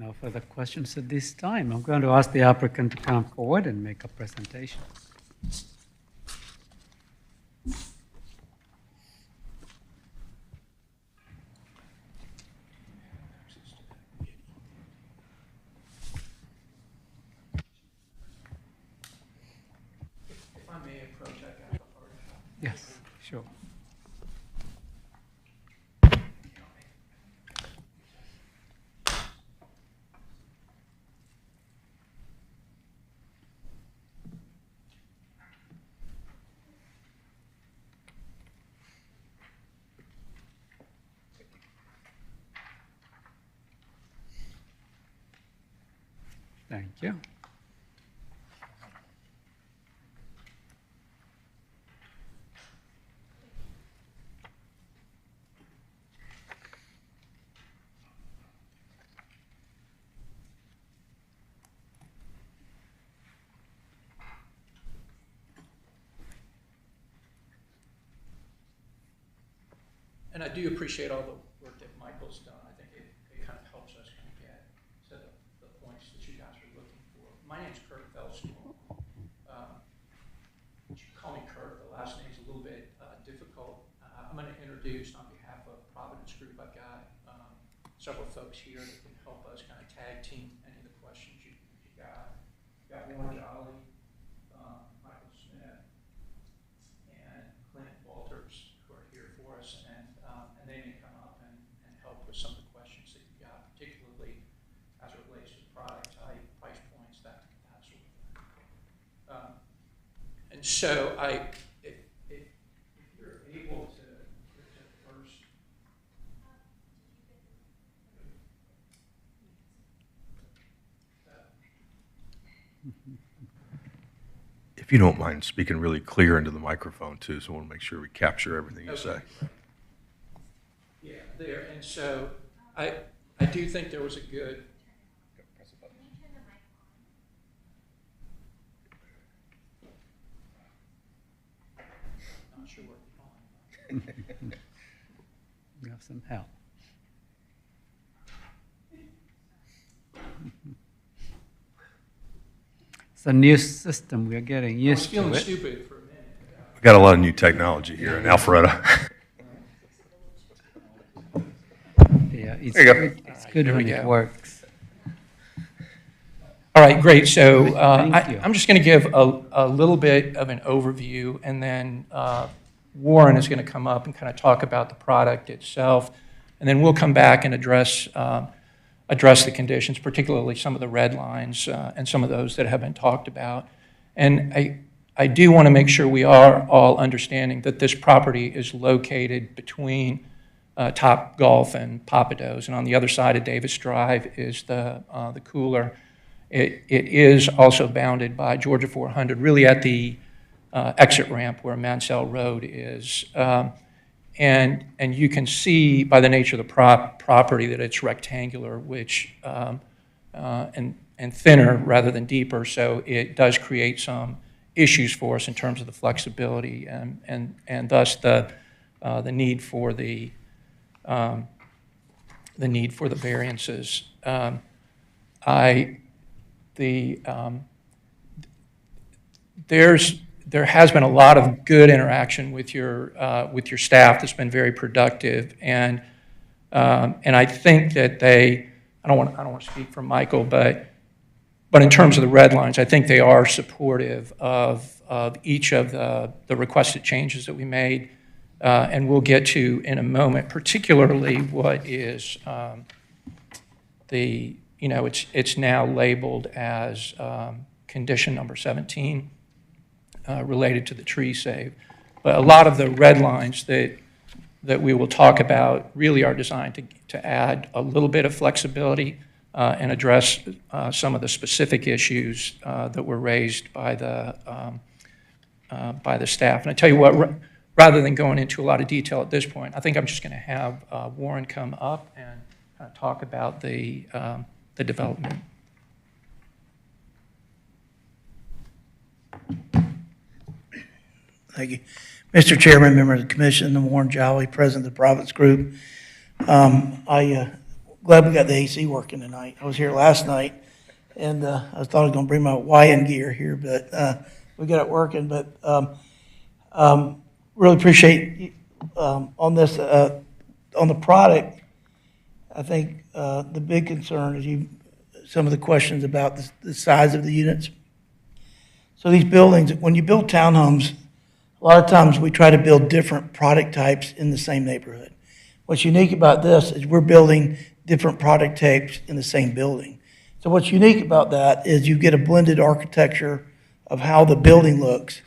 No further questions at this time. I'm going to ask the applicant to come forward and make a presentation. If I may approach, I've got the hard copy. Yes, sure. Thank you. And I do appreciate all the work that Michael's done. I think it kind of helps us kind of get to the points that you guys are looking for. My name's Kurt Felstall. You can call me Kurt. The last name's a little bit difficult. I'm going to introduce on behalf of Providence Group. I've got several folks here that can help us kind of tag team any of the questions you got. You've got Warren Jolly, Michael Smith, and Clint Walters, who are here for us, and they may come up and help with some of the questions that you got, particularly as it relates to product type, price points, that sort of thing. And so if you're able to first. If you don't mind speaking really clear into the microphone too, so I want to make sure we capture everything you say. Yeah, there, and so I do think there was a good. Not sure what the on. We have some help. It's a new system. We're getting I was used to feeling it. stupid for a minute. We got a lot of new technology here in Alpharetta. Yeah, it's There you go. good, it's good There when we it go. works. All right, great. So Thank you. I'm just going to give a little bit of an overview, and then Warren is going to come up and kind of talk about the product itself, and then we'll come back and address the conditions, particularly some of the red lines and some of those that have been talked about. And I do want to make sure we are all understanding that this property is located between Top Golf and Papados, and on the other side of Davis Drive is the cooler. It is also bounded by Georgia 400, really at the exit ramp where Mansell Road is. And you can see by the nature of the property that it's rectangular, which and thinner rather than deeper, so it does create some issues for us in terms of the flexibility and thus the need for the variances. There has been a lot of good interaction with your staff that's been very productive, and I think that I don't want to speak for Michael, but in terms of the red lines, I think they are supportive of each of the requested changes that we made, and we'll get to in a moment, particularly what is it's now labeled as condition number 17. Related to the tree save. But a lot of the red lines that we will talk about really are designed to add a little bit of flexibility and address some of the specific issues that were raised by the staff. And I tell you what, rather than going into a lot of detail at this point, I think I'm just going to have Warren come up and talk about the development. Thank you. Mr. Chairman, members of the commission, I'm Warren Jolly, president of the Providence Group. I glad we got the AC working tonight. I was here last night, and I thought I was going to bring my YN gear here, but we got it working. But really appreciate on this, on the product. I think the big concern is some of the questions about the size of the units. So these buildings, when you build townhomes, a lot of times we try to build different product types in the same neighborhood. What's unique about this is we're building different product types in the same building. So what's unique about that is you get a blended architecture of how the building looks.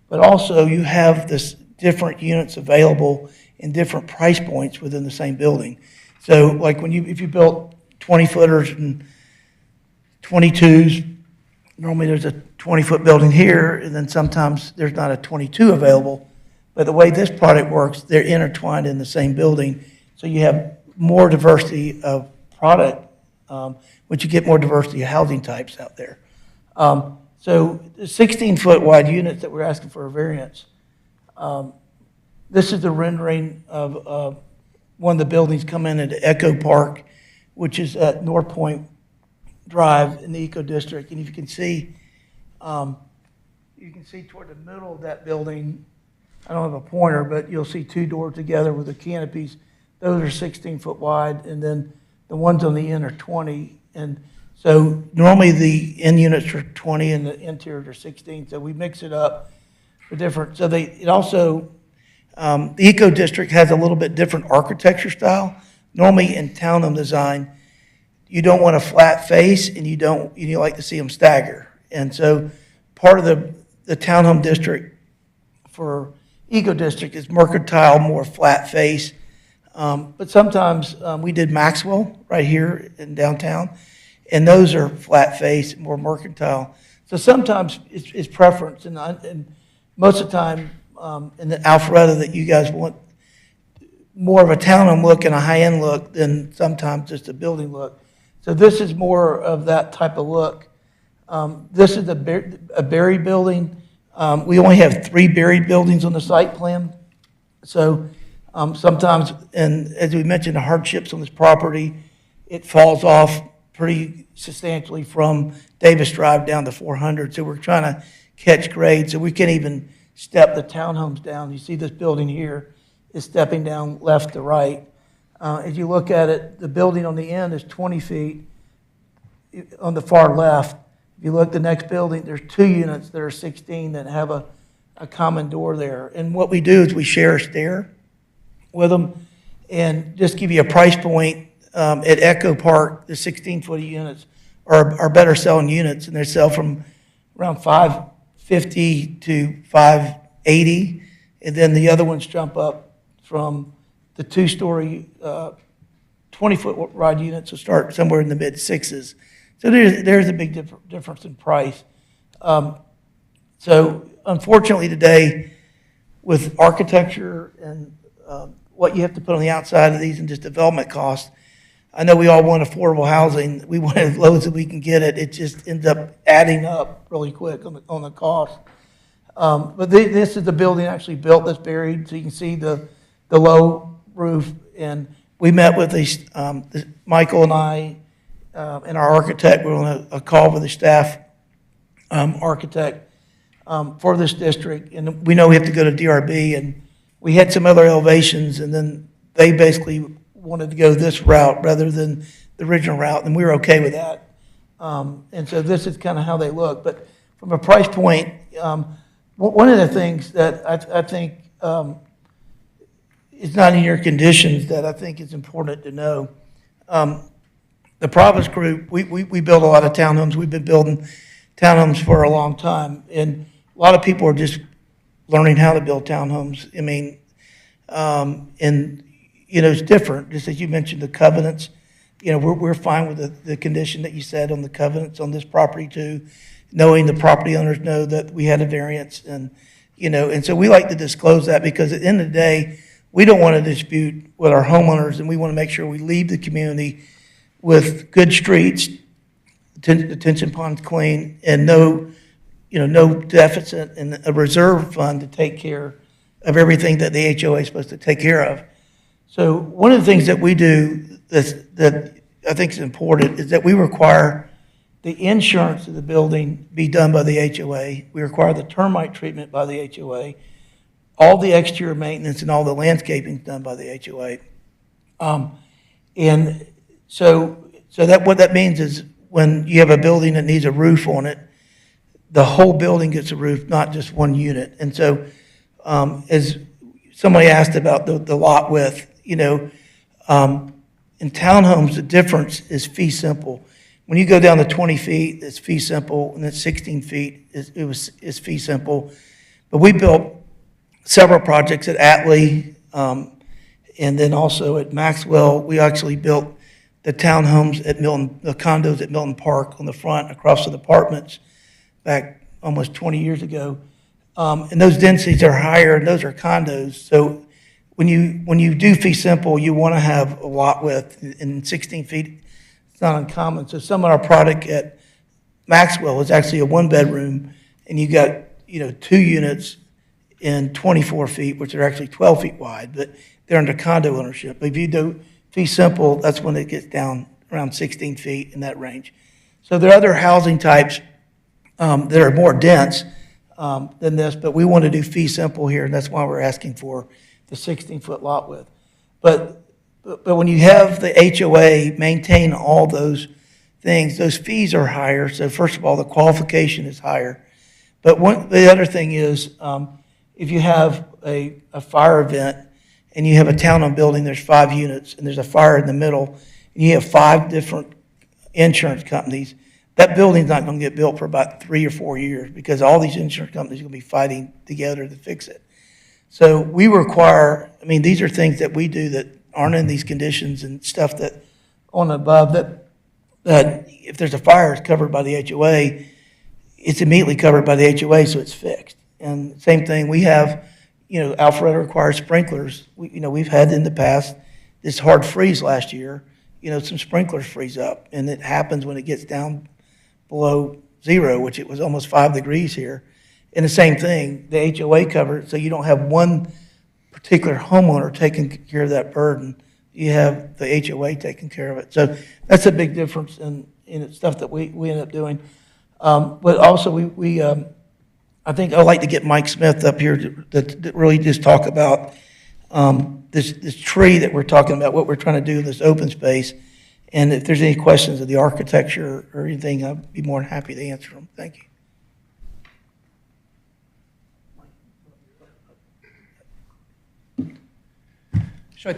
But also you have this different units available in different price points within the same building. So like if you built 20-footers and 22s, normally there's a 20-foot building here, and then sometimes there's not a 22 available. But the way this product works, they're intertwined in the same building, so you have more diversity of product, which you get more diversity of housing types out there. So the 16-foot wide units that we're asking for a variance, this is the rendering of one of the buildings coming into Echo Park, which is at North Point Drive in the Eco District. And if you can see toward the middle of that building, I don't have a pointer, but you'll see two doors together with the canopies. Those are 16-foot wide, and then the ones on the end are 20. And so normally the end units are 20 and the interiors are 16. So we mix it up for different. So it also, the Eco District has a little bit different architecture style. Normally in townhome design, you don't want a flat face, and you like to see them stagger. And so part of the townhome district for Eco District is mercantile, more flat face. But sometimes we did Maxwell right here in downtown, and those are flat face, more mercantile. So sometimes it's preference, and most of the time in the Alpharetta that you guys want more of a townhome look and a high-end look than sometimes just a building look. So this is more of that type of look. This is a Berry building. We only have 3 buried buildings on the site plan. So sometimes, and as we mentioned, the hardships on this property, it falls off pretty substantially from Davis Drive down to 400. So we're trying to catch grade. So we can even step the townhomes down. You see this building here is stepping down left to right. As you look at it, the building on the end is 20 feet on the far left. If you look at the next building, there's 2 units that are 16 that have a common door there. And what we do is we share a stair with them. And just give you a price point, at Echo Park, the 16-foot units are better selling units, and they sell from around $550 to $580. And then the other ones jump up from the 2-story 20-foot wide units will start somewhere in the mid-6s. So there's a big difference in price. So unfortunately today, with architecture and what you have to put on the outside of these and just development costs, I know we all want affordable housing. We want it as low as we can get it. It just ends up adding up really quick on the cost. But this is the building actually built that's buried, so you can see the low roof. And we met with Michael and I and our architect. We were on a call with the staff architect for this district, and we know we have to go to DRB, and we had some other elevations, and then they basically wanted to go this route rather than the original route, and we were okay with that. And so this is kind of how they look. But from a price point, one of the things that I think is not in your conditions that I think is important to know, the Province Group, we build a lot of townhomes. We've been building townhomes for a long time, and a lot of people are just learning how to build townhomes. I mean, and it's different. Just as you mentioned, the covenants. We're fine with the condition that you said on the covenants on this property too, knowing the property owners know that we had a variance, and so we like to disclose that because at the end of the day, we don't want to dispute with our homeowners, and we want to make sure we leave the community with good streets, detention ponds clean, and no deficit, and a reserve fund to take care of everything that the HOA is supposed to take care of. So one of the things that we do that I think is important is that we require the insurance of the building be done by the HOA. We require the termite treatment by the HOA. All the exterior maintenance and all the landscaping is done by the HOA. And so that what that means is when you have a building that needs a roof on it, the whole building gets a roof, not just one unit. And so as somebody asked about the lot width, in townhomes, the difference is fee simple. When you go down to 20 feet, it's fee simple, and at 16 feet, is fee simple. But we built several projects at Atlee, and then also at Maxwell. We actually built the townhomes at Milton, the condos at Milton Park on the front, across from the apartments, back almost 20 years ago. And those densities are higher, and those are condos. So when you do fee simple, you want to have a lot width, and 16 feet, it's not uncommon. So some of our product at Maxwell is actually a one-bedroom, and you got 2 units in 24 feet, which are actually 12 feet wide, but they're under condo ownership. If you do fee simple, that's when it gets down around 16 feet in that range. So there are other housing types that are more dense than this, but we want to do fee simple here, and that's why we're asking for the 16-foot lot width. But when you have the HOA maintain all those things, those fees are higher. So first of all, the qualification is higher. But the other thing is, if you have a fire event and you have a townhome building, there's 5 units, and there's a fire in the middle, and you have 5 different insurance companies, that building's not going to get built for about 3 or 4 years because all these insurance companies are going to be fighting together to fix it. So we require, these are things that we do that aren't in these conditions and stuff that on above that if there's a fire, it's covered by the HOA. It's immediately covered by the HOA, so it's fixed. And same thing, we have, Alpharetta requires sprinklers. We've had in the past this hard freeze last year. Some sprinklers freeze up, and it happens when it gets down below 0, which it was almost 5 degrees here. And the same thing, the HOA covered, so you don't have one particular homeowner taking care of that burden. You have the HOA taking care of it. So that's a big difference in stuff that we end up doing. But also, I think I'd like to get Mike Smith up here to really just talk about this tree that we're talking about, what we're trying to do in this open space. And if there's any questions of the architecture or anything, I'd be more than happy to answer them. Thank you. So I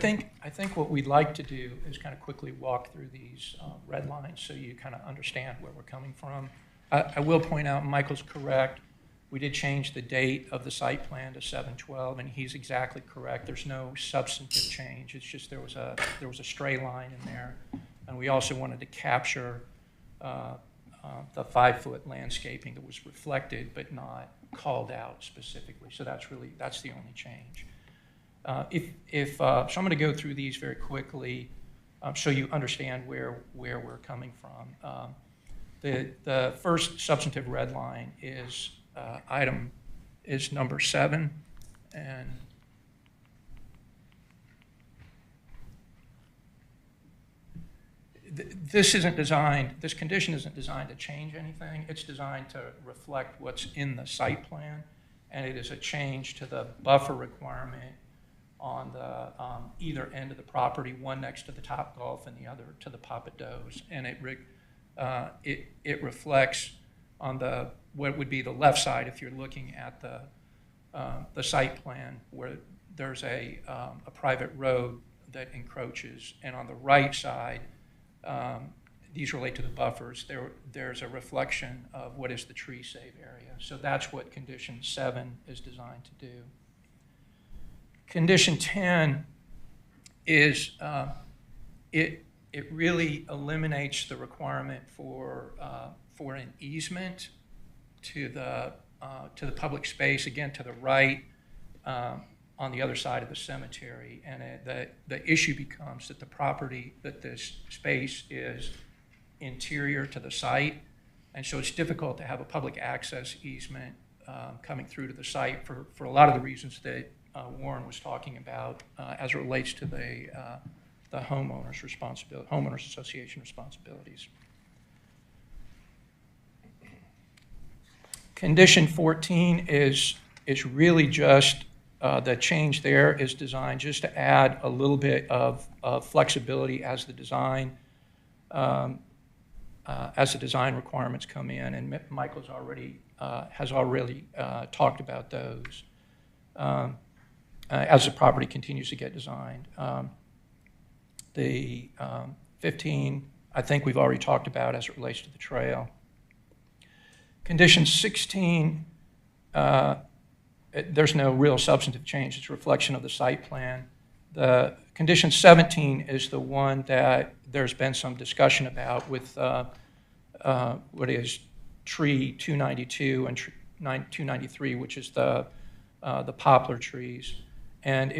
think what we'd like to do is kind of quickly walk through these red lines so you kind of understand where we're coming from. I will point out, Michael's correct. We did change the date of the site plan to 7/12, and he's exactly correct. There's no substantive change. It's just there was a stray line in there, and we also wanted to capture the 5-foot landscaping that was reflected but not called out specifically. So that's the only change. So I'm going to go through these very quickly so you understand where we're coming from. The first substantive red line is item is number 7, and this condition isn't designed to change anything. It's designed to reflect what's in the site plan, and it is a change to the buffer requirement on the either end of the property, one next to the Topgolf and the other to the Papa Do's, and it reflects on what would be the left side if you're looking at the site plan, where there's a private road that encroaches, and on the right side, these relate to the buffers. There's a reflection of what is the tree save area. So that's what condition 7 is designed to do. Condition 10 is it really eliminates the requirement for an easement to the public space, again to the right on the other side of the cemetery, and the issue becomes that that this space is interior to the site, and so it's difficult to have a public access easement coming through to the site for a lot of the reasons that Warren was talking about as it relates to the homeowner's responsibility, homeowners association responsibilities. Condition 14 is really just, the change there is designed just to add a little bit of flexibility as the design requirements come in, and Michael's already has already talked about those as the property continues to get designed. The 15, I think we've already talked about as it relates to the trail. Condition 16, there's no real substantive change. It's a reflection of the site plan. The condition 17 is the one that there's been some discussion about with what is tree 292 and 293, which is the poplar trees. And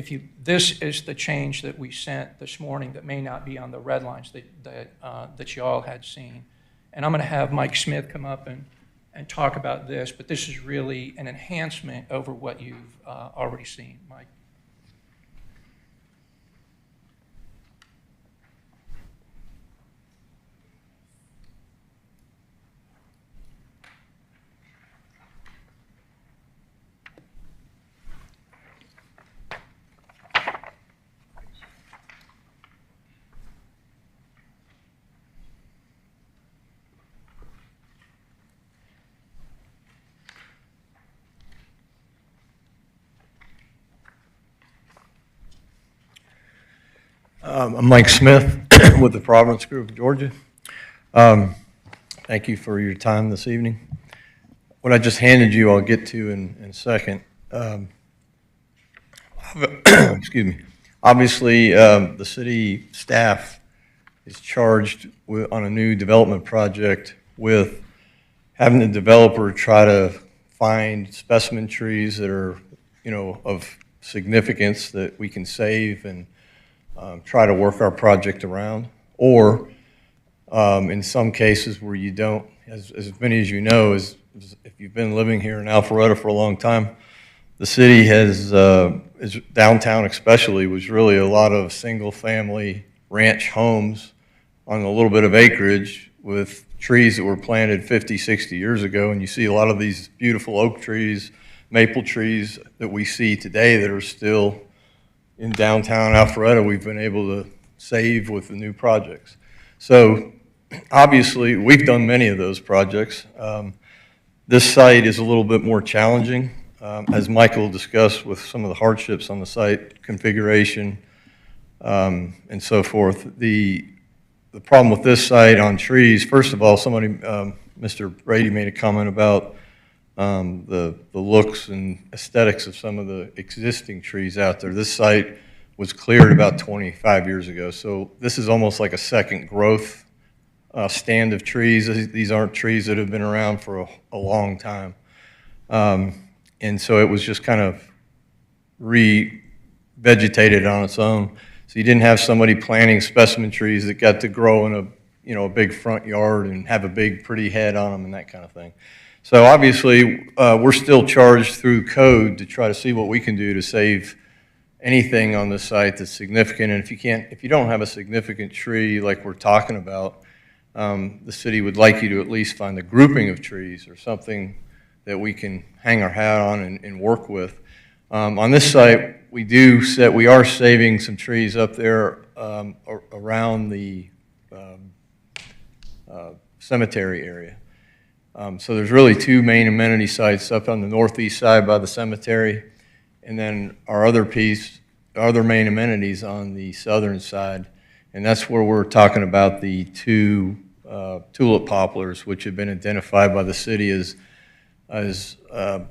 this is the change that we sent this morning that may not be on the red lines that you all had seen. And I'm going to have Mike Smith come up and talk about this, but this is really an enhancement over what you've already seen. Mike. I'm Mike Smith with the Providence Group of Georgia. Thank you for your time this evening. What I just handed you, I'll get to in a second. Excuse me. Obviously, the city staff is charged on a new development project with having the developer try to find specimen trees that are, of significance that we can save and try to work our project around, or in some cases where you don't, as many as you know, if you've been living here in Alpharetta for a long time, the city has, downtown especially, was really a lot of single-family ranch homes on a little bit of acreage with trees that were planted 50, 60 years ago, and you see a lot of these beautiful oak trees, maple trees that we see today that are still in downtown Alpharetta we've been able to save with the new projects. So obviously we've done many of those projects. This site is a little bit more challenging, as Michael discussed, with some of the hardships on the site, configuration, and so forth. The problem with this site on trees, first of all, somebody, Mr. Brady made a comment about the looks and aesthetics of some of the existing trees out there. This site was cleared about 25 years ago, so this is almost like a second growth stand of trees. These aren't trees that have been around for a long time. And so it was just kind of re-vegetated on its own. So you didn't have somebody planting specimen trees that got to grow in a big front yard and have a big pretty head on them and that kind of thing. So obviously, we're still charged through code to try to see what we can do to save anything on the site that's significant. And if you don't have a significant tree like we're talking about, the city would like you to at least find a grouping of trees or something that we can hang our hat on and work with. On this site, we are saving some trees up there around the cemetery area. So there's really two main amenity sites up on the northeast side by the cemetery, and then our other main amenities on the southern side, and that's where we're talking about the two tulip poplars, which have been identified by the city as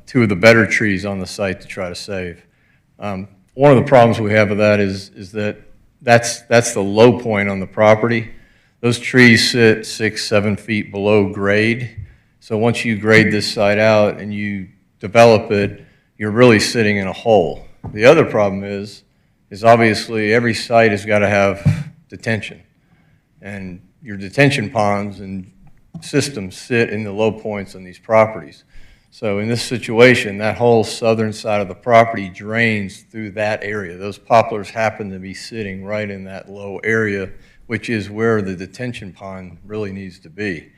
two of the better trees on the site to try to save. One of the problems we have with that is that that's the low point on the property. Those trees sit 6-7 feet below grade. So once you grade this site out and you develop it, you're really sitting in a hole. The other problem is obviously every site has got to have detention. And your detention ponds and systems sit in the low points on these properties. So in this situation, that whole southern side of the property drains through that area. Those poplars happen to be sitting right in that low area, which is where the detention pond really needs to be.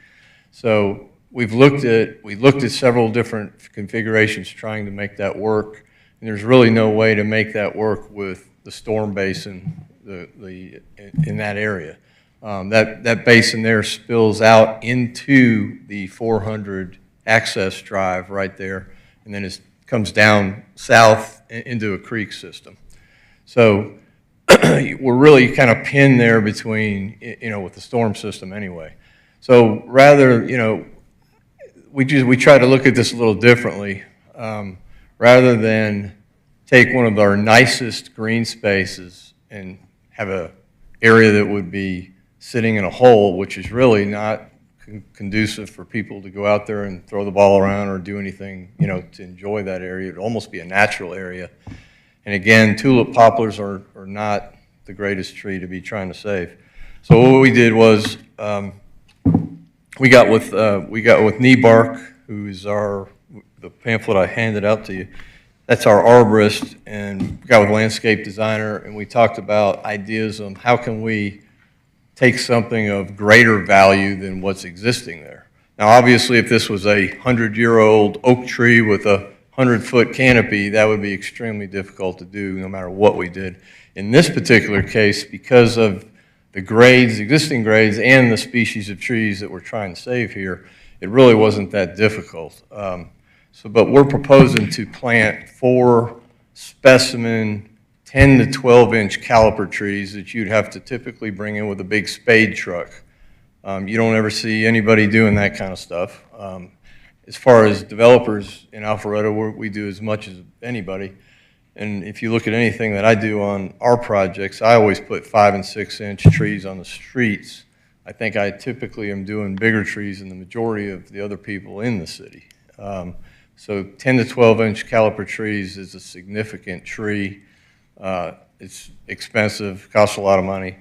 So we looked at several different configurations trying to make that work, and there's really no way to make that work with the storm basin in that area. That basin there spills out into the 400 access drive right there, and then it comes down south into a creek system. So we're really kind of pinned there between, with the storm system anyway. So rather, we try to look at this a little differently. Rather than take one of our nicest green spaces and have an area that would be sitting in a hole, which is really not conducive for people to go out there and throw the ball around or do anything, to enjoy that area. It would almost be a natural area. And again, tulip poplars are not the greatest tree to be trying to save. So what we did was we got with Knee Bark, who is the pamphlet I handed out to you. That's our arborist, and we got with landscape designer, and we talked about ideas on how can we take something of greater value than what's existing there. Now, obviously, if this was a 100-year-old oak tree with a 100-foot canopy, that would be extremely difficult to do no matter what we did. In this particular case, because of the grades, existing grades, and the species of trees that we're trying to save here, it really wasn't that difficult. But we're proposing to plant 4 specimen 10 to 12-inch caliper trees that you'd have to typically bring in with a big spade truck. You don't ever see anybody doing that kind of stuff. As far as developers in Alpharetta, we do as much as anybody. And if you look at anything that I do on our projects, I always put 5 and 6-inch trees on the streets. I think I typically am doing bigger trees than the majority of the other people in the city. So 10 to 12-inch caliper trees is a significant tree. It's expensive, costs a lot of money.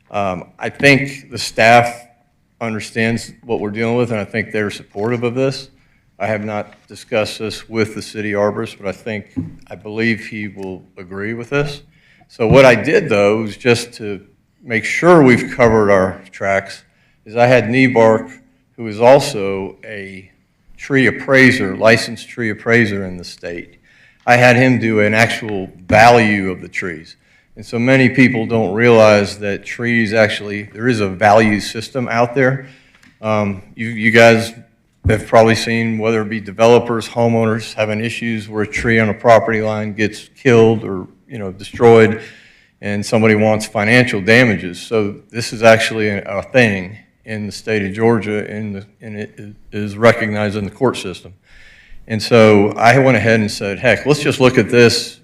I think the staff understands what we're dealing with, and I think they're supportive of this. I have not discussed this with the city arborist, but I believe he will agree with this. So what I did, though, was just to make sure we've covered our tracks, is I had Knee Bark, who is also a tree appraiser, licensed tree appraiser in the state. I had him do an actual value of the trees. And so many people don't realize that trees actually, there is a value system out there. You guys have probably seen, whether it be developers, homeowners having issues where a tree on a property line gets killed or destroyed, and somebody wants financial damages. So this is actually a thing in the state of Georgia, and it is recognized in the court system. And so I went ahead and said, heck, let's just look at this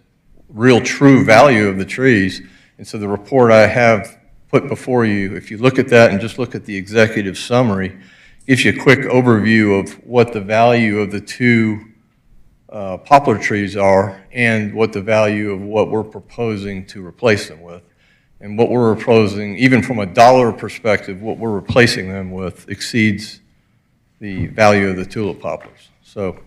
real true value of the trees. And so the report I have put before you, if you look at that and just look at the executive summary, gives you a quick overview of what the value of the 2 poplar trees are and what the value of what we're proposing to replace them with. And what we're proposing, even from a dollar perspective, what we're replacing them with exceeds the value of the tulip poplars. So,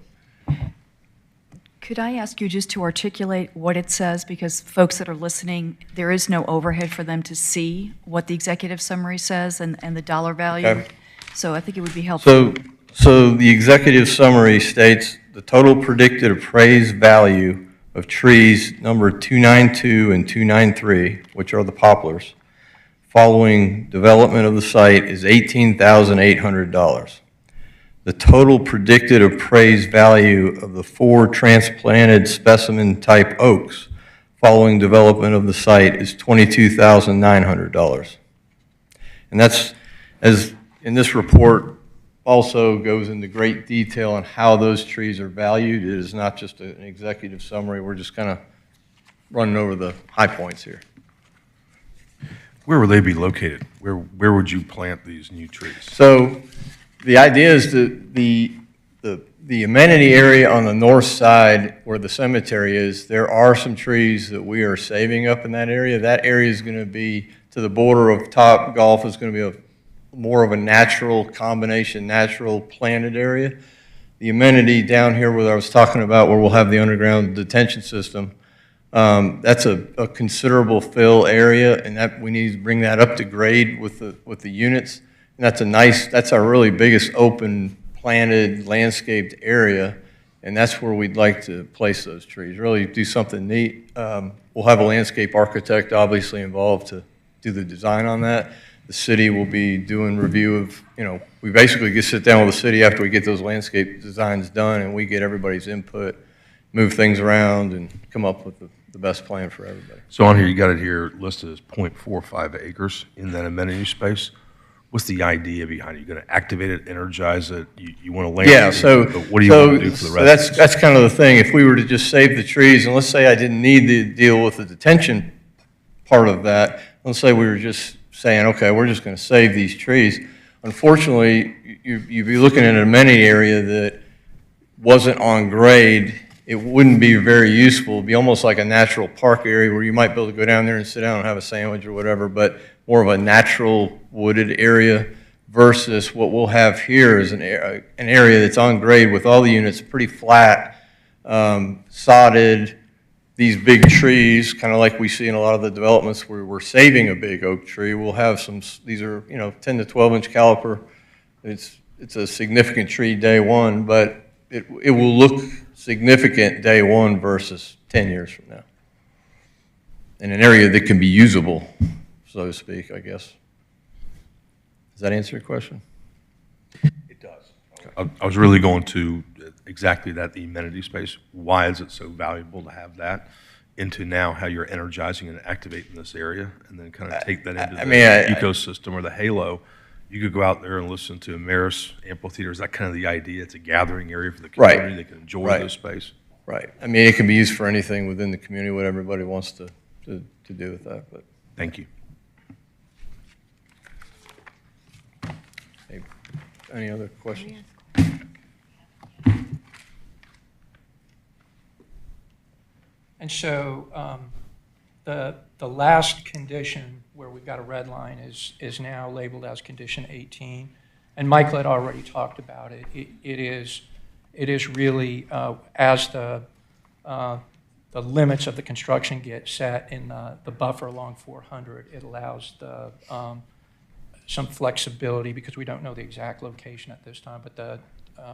Could I ask you just to articulate what it says? Because folks that are listening, there is no overhead for them to see what the executive summary says and the dollar value. Okay. So I think it would be helpful. So the executive summary states the total predicted appraised value of trees number 292 and 293, which are the poplars, following development of the site is $18,800. The total predicted appraised value of the 4 transplanted specimen type oaks following development of the site is $22,900. And that's, as in this report, also goes into great detail on how those trees are valued. It is not just an executive summary. We're just kind of running over the high points here. Where will they be located? Where would you plant these new trees? So the idea is that the amenity area on the north side where the cemetery is, there are some trees that we are saving up in that area. That area is going to be to the border of Top Golf. Is going to be more of a natural combination, natural planted area. the amenity down here where I was talking about, where we'll have the underground detention system, that's a considerable fill area, and that we need to bring that up to grade with the units. And that's our really biggest open, planted, landscaped area, and that's where we'd like to place those trees. Really do something neat. We'll have a landscape architect obviously involved to do the design on that. The city will be doing review of, we basically just sit down with the city after we get those landscape designs done, and we get everybody's input, move things around, and come up with the best plan for everybody. So on here, you got it here listed as 0.45 acres in that amenity space. What's the idea behind it? You're going to activate it, energize it? You want to land? Yeah, so what do you want to do for the rest? That's kind of the thing. If we were to just save the trees, and let's say I didn't need to deal with the detention part of that, let's say we were just saying, okay, we're just going to save these trees. Unfortunately, you'd be looking at an amenity area that wasn't on grade. It wouldn't be very useful. It'd be almost like a natural park area where you might be able to go down there and sit down and have a sandwich or whatever, but more of a natural wooded area versus what we'll have here is an area that's on grade with all the units pretty flat, sodded, these big trees, kind of like we see in a lot of the developments where we're saving a big oak tree. We'll have these are 10 to 12 inch caliper. It's a significant tree day one, but it will look significant day one versus 10 years from now. In an area that can be usable, so to speak, I guess. Does that answer your question? It does. I was really going to exactly that, the amenity space. Why is it so valuable to have that? Into now how you're energizing and activating this area, and then kind of take that into the ecosystem or the halo. You could go out there and listen to Maris Amphitheater. Is that kind of the idea? It's a gathering area for the community. Right. They can enjoy this space. Right. I mean, it can be used for anything within the community, what everybody wants to do with that. But Thank you. any other questions? And so the last condition where we've got a red line is now labeled as condition 18. And Michael had already talked about it. It is really as the limits of the construction get set in the buffer along 400, it allows some flexibility because we don't know the exact location at this time, but the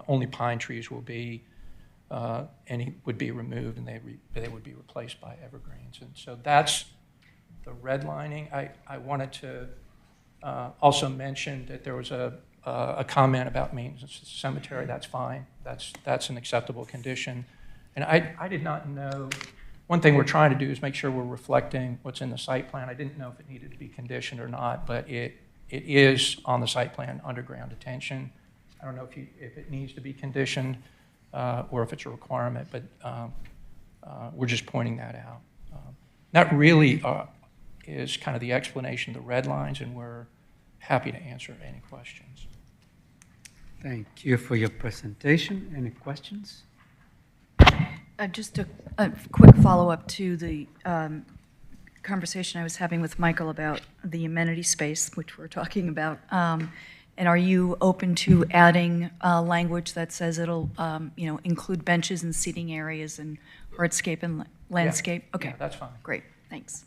only pine trees will be would be removed, and they would be replaced by evergreens. And so that's the redlining. I wanted to also mention that there was a comment about maintenance of the cemetery. That's fine. That's an acceptable condition. And I did not know, one thing we're trying to do is make sure we're reflecting what's in the site plan. I didn't know if it needed to be conditioned or not, but it is on the site plan, underground detention. I don't know if it needs to be conditioned or if it's a requirement, but we're just pointing that out. That really is kind of the explanation of the red lines, and we're happy to answer any questions. Thank you for your presentation. Any questions? Just a quick follow-up to the conversation I was having with Michael about the amenity space, which we're talking about. And are you open to adding language that says it'll, include benches and seating areas and hardscape and landscape? Yeah. Okay. Yeah, that's fine. Great, thanks.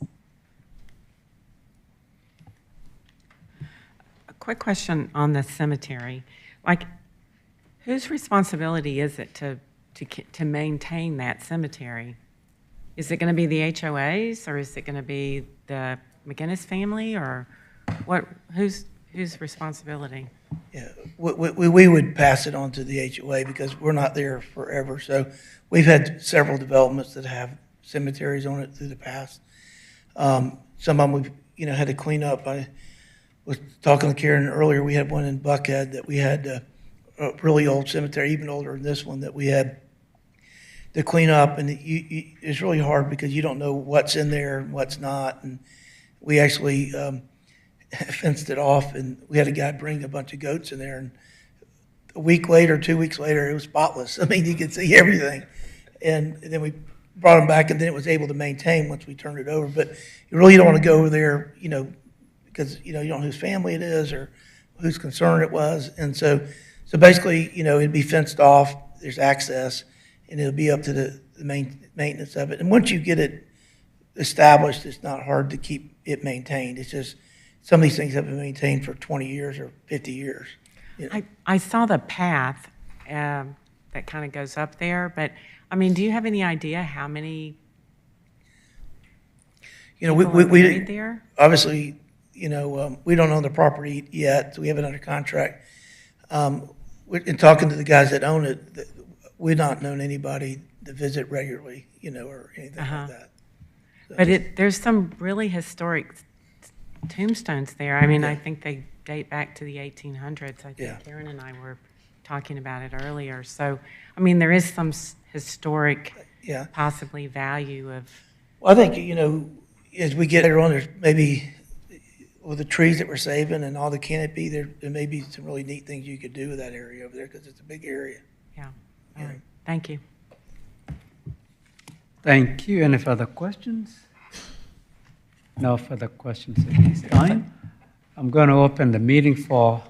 A quick question on the cemetery. Like, whose responsibility is it to maintain that cemetery? Is it going to be the HOAs, or is it going to be the McGinnis family, or what? Whose responsibility? Yeah, we would pass it on to the HOA because we're not there forever. So we've had several developments that have cemeteries on it through the past. Some of them we've had to clean up. I was talking to Karen earlier. We had one in Buckhead that we had a really old cemetery, even older than this one, that we had to clean up, and it's really hard because you don't know what's in there and what's not. And we actually fenced it off, and we had a guy bring a bunch of goats in there, and a week later, 2 weeks later, it was spotless. I mean, you could see everything. And then we brought him back, and then it was able to maintain once we turned it over. But you really don't want to go over there, because you don't know whose family it is or whose concern it was. And so basically, it'd be fenced off. there's access, and it'll be up to the maintenance of it. And once you get it established, it's not hard to keep it maintained. It's just, some of these things have been maintained for 20 years or 50 years. You know. I saw the path that kind of goes up there, but, I mean, do you have any idea how many You know, people are buried there? obviously, you know, we don't own the property yet, so we have it under contract. In talking to the guys that own it, we've not known anybody to visit regularly, you know, or anything like that. So- But there's some really historic tombstones there. I mean, I think they date back to the 1800s. I Yeah. think Karen and I were talking about it earlier. So, I mean, there is some historic, Yeah. possibly value of, Well, I think, you know, as we get later on, there's maybe, with the trees that we're saving and all the canopy, there may be some really neat things you could do with that area over there, because it's a big area. yeah. All right. Thank you. Thank you. Any further questions? No further questions at this time. I'm going to open the meeting for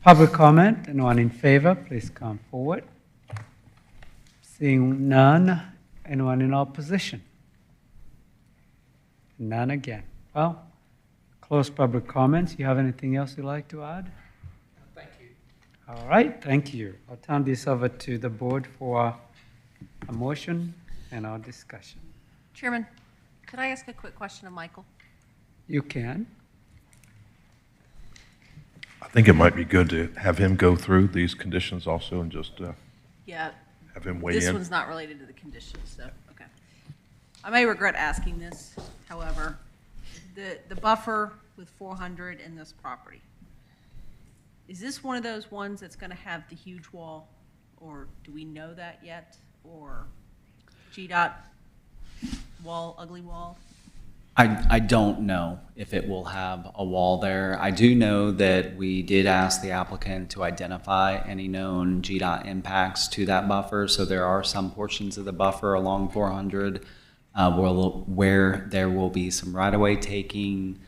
public comment. Anyone in favor, please come forward. Seeing none, anyone in opposition? None again. Well, close public comments. You have anything else you'd like to add? Thank you. All right, thank you. I'll turn this over to the board for a motion and our discussion. Chairman, could I ask a quick question of Michael? You can. I think it might be good to have him go through these conditions also and just Yeah, have him weigh this in. one's not related to the conditions, so, okay. I may regret asking this, however, the buffer with 400 in this property, is this one of those ones that's gonna have the huge wall? Or do we know that yet? Or GDOT wall, ugly wall? I don't know if it will have a wall there. I do know that we did ask the applicant to identify any known GDOT impacts to that buffer. So there are some portions of the buffer along 400 where there will be some right-of-way taking,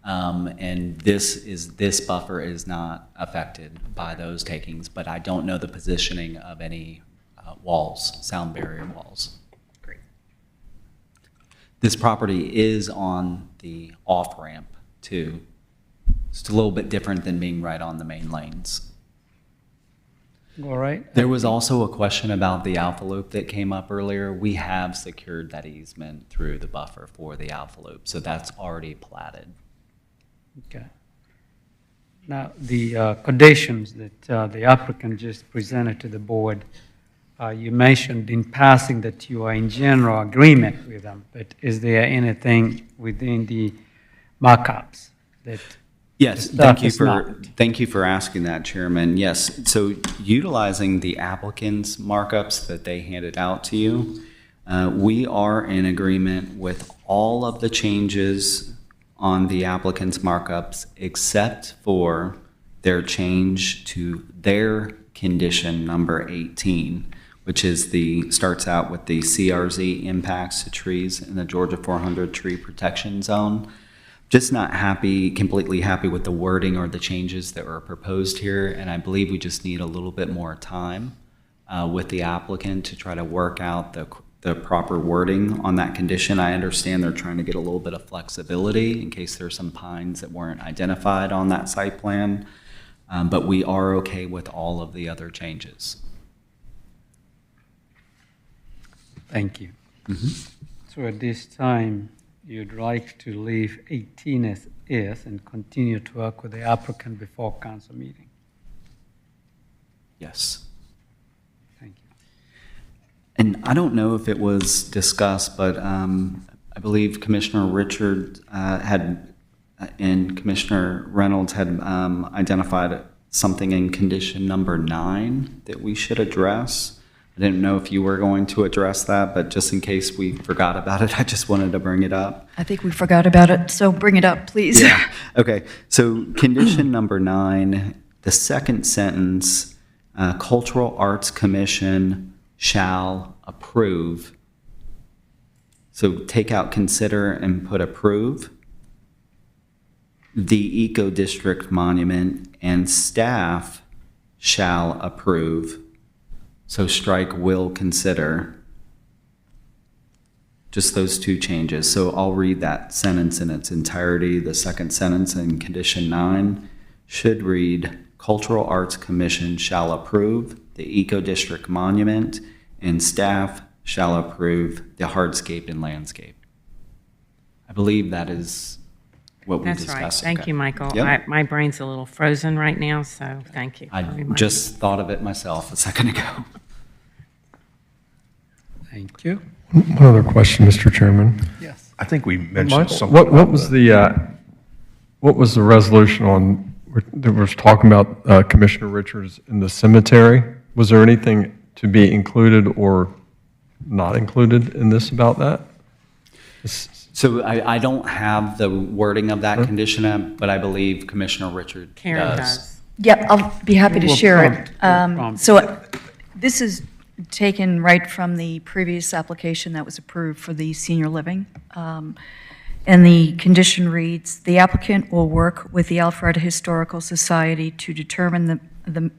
and this buffer is not affected by those takings, but I don't know the positioning of any walls, sound barrier walls. Great. This property is on the off-ramp too. It's a little bit different than being right on the main lanes. All right. There was also a question about the Alpha Loop that came up earlier. We have secured that easement through the buffer for the Alpha Loop, so that's already platted. Okay. Now, the conditions that the applicant just presented to the board, you mentioned in passing that you are in general agreement with them, but is there anything within the markups that? Yes, the staff is thank you for asking that, Chairman. Yes, so utilizing the applicant's markups that they handed out to you, we are in agreement with all of the changes on the applicant's markups except for their change to their condition number 18, which is starts out with the CRZ impacts to trees in the Georgia 400 tree protection zone. Just not completely happy with the wording or the changes that were proposed here, and I believe we just need a little bit more time with the applicant to try to work out the proper wording on that condition. I understand they're trying to get a little bit of flexibility in case there's some pines that weren't identified on that site plan, but we are okay with all of the other changes. Thank you. So at this time, you'd like to leave 18 as is and continue to work with the applicant before council meeting? Yes. Thank you. And I don't know if it was discussed, but I believe Commissioner Richard and Commissioner Reynolds had identified something in condition number 9 that we should address. I didn't know if you were going to address that, but just in case we forgot about it, I just wanted to bring it up. I think we forgot about it, so bring it up, please. Yeah. Okay. So condition number 9, the second sentence, Cultural Arts Commission shall approve. So take out consider and put approve. The Eco District monument and staff shall approve. So strike will consider. Just those two changes. So I'll read that sentence in its entirety. The second sentence in condition 9 should read, Cultural Arts Commission shall approve the Eco District monument and staff shall approve the hardscape and landscape. I believe that is what we That's discussed. right. Thank Okay. you, Michael. Yep. My brain's a little frozen right now, so thank you I very much. just thought of it myself a second ago. Thank you. One other question, Mr. Chairman. Yes. I think we mentioned Michael, something. what about was what was the resolution on, that was talking about Commissioner Richards in the cemetery? Was there anything to be included or not included in this about that? So I don't have the wording of that condition, but I believe Commissioner Richard Karen does. does. Yep, I'll be happy to We'll share prompt- it. we'll prompt. So this is taken right from the previous application that was approved for the senior living. And the condition reads, "The applicant will work with the Alpharetta Historical Society to determine the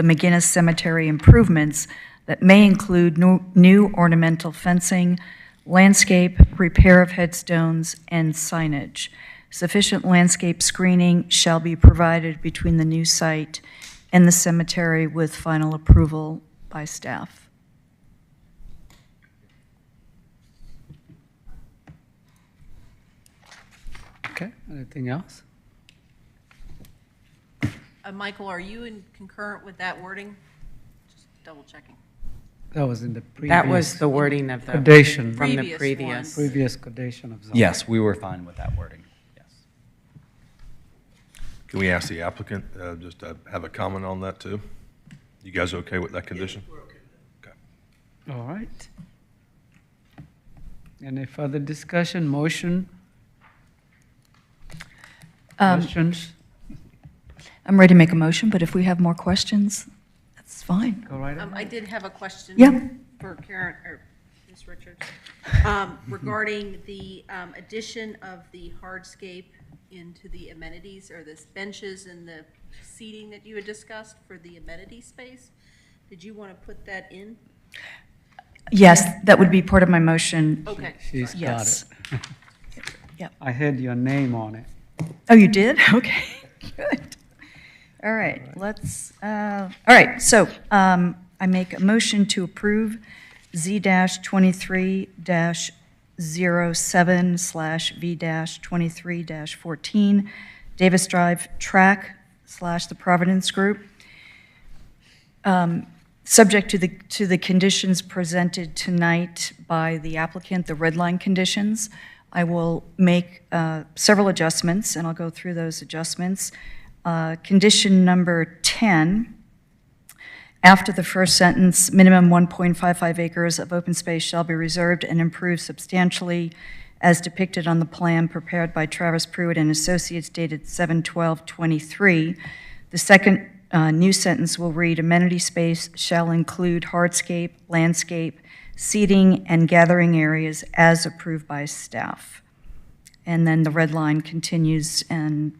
McGinnis Cemetery improvements that may include new ornamental fencing, landscape, repair of headstones, and signage. Sufficient landscape screening shall be provided between the new site and the cemetery with final approval by staff." Okay, anything else? Michael, are you in concurrent with that wording? Just double checking. That was in the previous. That was the wording of the, Codation. from the Previous previous. Previous codation of zoning. Yes, we were fine with that wording, yes. Can we ask the applicant just to have a comment on that too? You guys okay with that condition? Okay. All right. Any further discussion, motion, questions? I'm ready to make a motion, but if we have more questions, that's fine. Go right I ahead. did have a question. Yeah. For Karen, or Ms. Richards, regarding the addition of the hardscape into the amenities, or the benches and the seating that you had discussed for the amenity space. Did you want to put that in? Yes, that would be part of my motion. Okay. She's got Yes. it. Yep. I had your name on it. Oh, you did? Okay, good. All right, let's, all right, so I make a motion to approve Z-23-07/V-23-14 Davis Drive Track / the Providence Group. Subject to the conditions presented tonight by the applicant, the red line conditions, I will make several adjustments, and I'll go through those adjustments. Condition number 10, after the first sentence, minimum 1.55 acres of open space shall be reserved and improved substantially as depicted on the plan prepared by Travis Pruitt and Associates dated 7/12/23. The second new sentence will read, amenity space shall include hardscape, landscape, seating, and gathering areas as approved by staff. And then the red line continues, and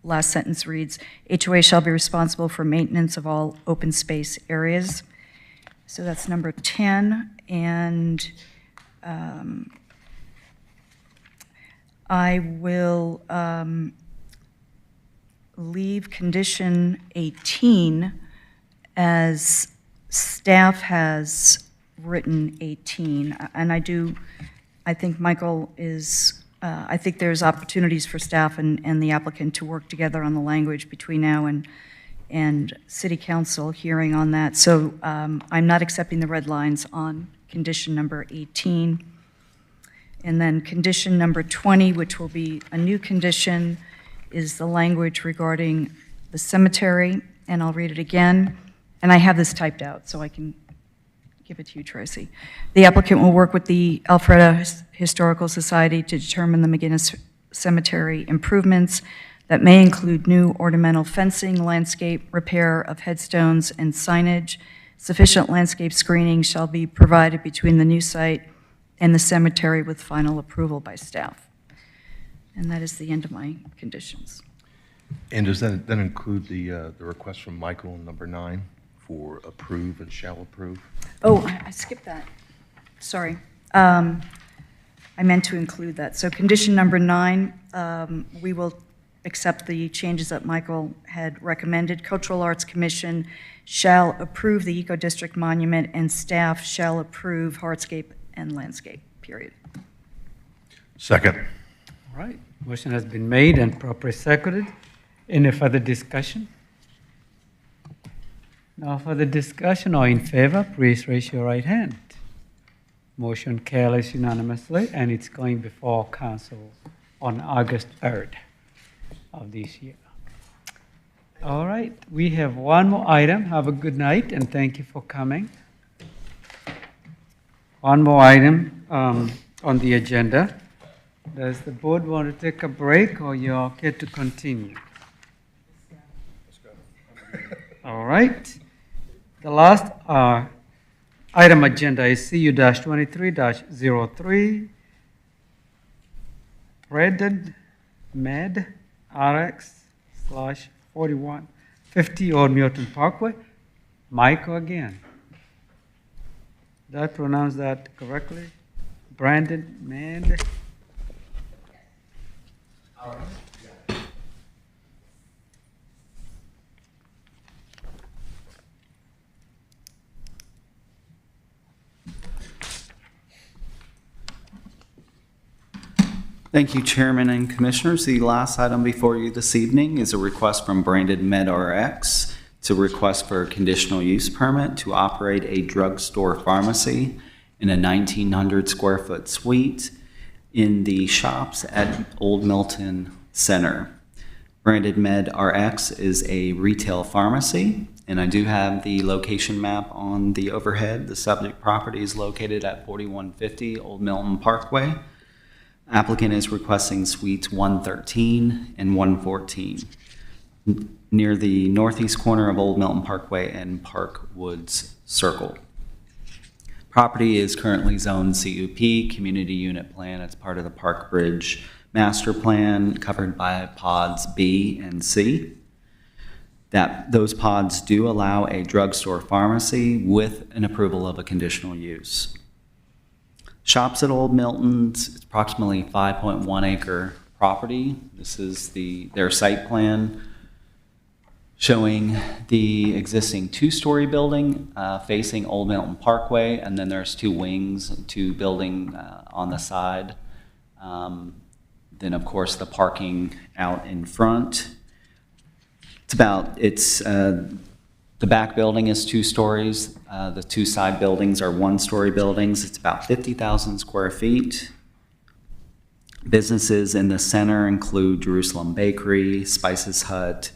last sentence reads, HOA shall be responsible for maintenance of all open space areas. So that's number 10, and I will leave condition 18 as staff has written 18. And I think Michael is, I think there's opportunities for staff and the applicant to work together on the language between now and city council hearing on that. So I'm not accepting the red lines on condition number 18. And then condition number 20, which will be a new condition, is the language regarding the cemetery, and I'll read it again. And I have this typed out, so I can give it to you, Tracy. The applicant will work with the Alpharetta Historical Society to determine the McGinnis Cemetery improvements that may include new ornamental fencing, landscape, repair of headstones, and signage. Sufficient landscape screening shall be provided between the new site and the cemetery with final approval by staff. And that is the end of my conditions. And does that include the request from Michael in number 9 for approve and shall approve? Oh, I skipped that. Sorry. I meant to include that. So condition number 9, we will accept the changes that Michael had recommended. Cultural Arts Commission shall approve the Eco District monument, and staff shall approve hardscape and landscape, period. Second. All right, motion has been made and properly seconded. Any further discussion? No further discussion, or in favor, please raise your right hand. Motion carries unanimously, and it's going before council on August 3rd of this year. All right, we have one more item. Have a good night, and thank you for coming. One more item on the agenda. Does the board want to take a break, or you're okay to continue? All right. The last item agenda is CU-23-03, Redden Med RX/4150 Old Milton Parkway. Michael again. Did I pronounce that correctly? Brandon Med. Thank you, Chairman and Commissioners. The last item before you this evening is a request from Branded MedRx. It's a request for a conditional use permit to operate a drugstore pharmacy in a 1,900 square foot suite in the shops at Old Milton Center. Branded MedRx is a retail pharmacy, and I do have the location map on the overhead. The subject property is located at 4150 Old Milton Parkway. Applicant is requesting suites 113 and 114 near the northeast corner of Old Milton Parkway and Park Woods Circle. Property is currently zoned CUP, Community Unit Plan. It's part of the Park Bridge Master Plan, covered by pods B and C. Those pods do allow a drugstore pharmacy with an approval of a conditional use. Shops at Old Milton's, it's approximately 5.1 acre property. This is their site plan showing the existing 2-story building facing Old Milton Parkway, and then there's 2 wings, 2 building on the side. Then of course the parking out in front. The back building is 2 stories. The 2 side buildings are 1-story buildings. It's about 50,000 square feet. Businesses in the center include Jerusalem Bakery, Spices Hut,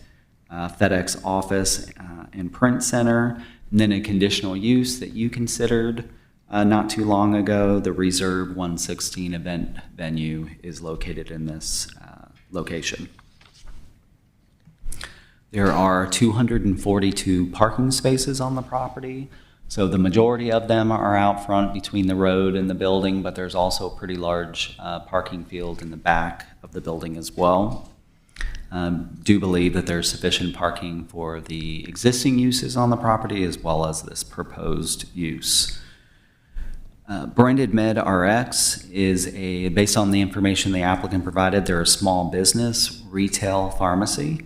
FedEx Office, and Print Center. And then a conditional use that you considered not too long ago, the Reserve 116 event venue is located in this location. There are 242 parking spaces on the property, so the majority of them are out front between the road and the building, but there's also a pretty large parking field in the back of the building as well. Do believe that there's sufficient parking for the existing uses on the property as well as this proposed use. Branded MedRx is based on the information the applicant provided, they're a small business retail pharmacy.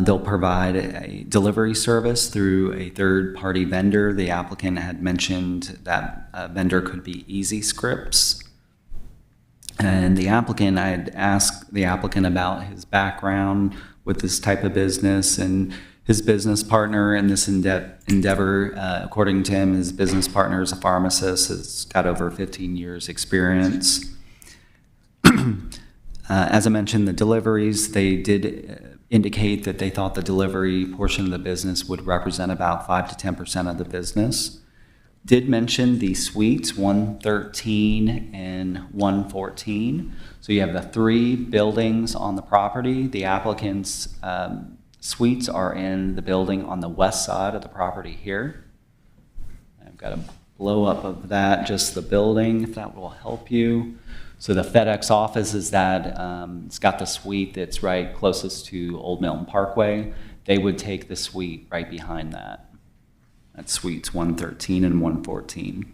They'll provide a delivery service through a third-party vendor. The applicant had mentioned that vendor could be Easy Scripts. And I had asked the applicant about his background with this type of business, and his business partner in this endeavor, according to him, his business partner is a pharmacist, has got over 15 years experience. As I mentioned, the deliveries, they did indicate that they thought the delivery portion of the business would represent about 5 to 10% of the business. Did mention the suites 113 and 114. So you have the 3 buildings on the property. The applicant's suites are in the building on the west side of the property here. I've got a blow up of that, just the building, if that will help you. So the FedEx office is that, it's got the suite that's right closest to Old Milton Parkway. They would take the suite right behind that. That's suites 113 and 114.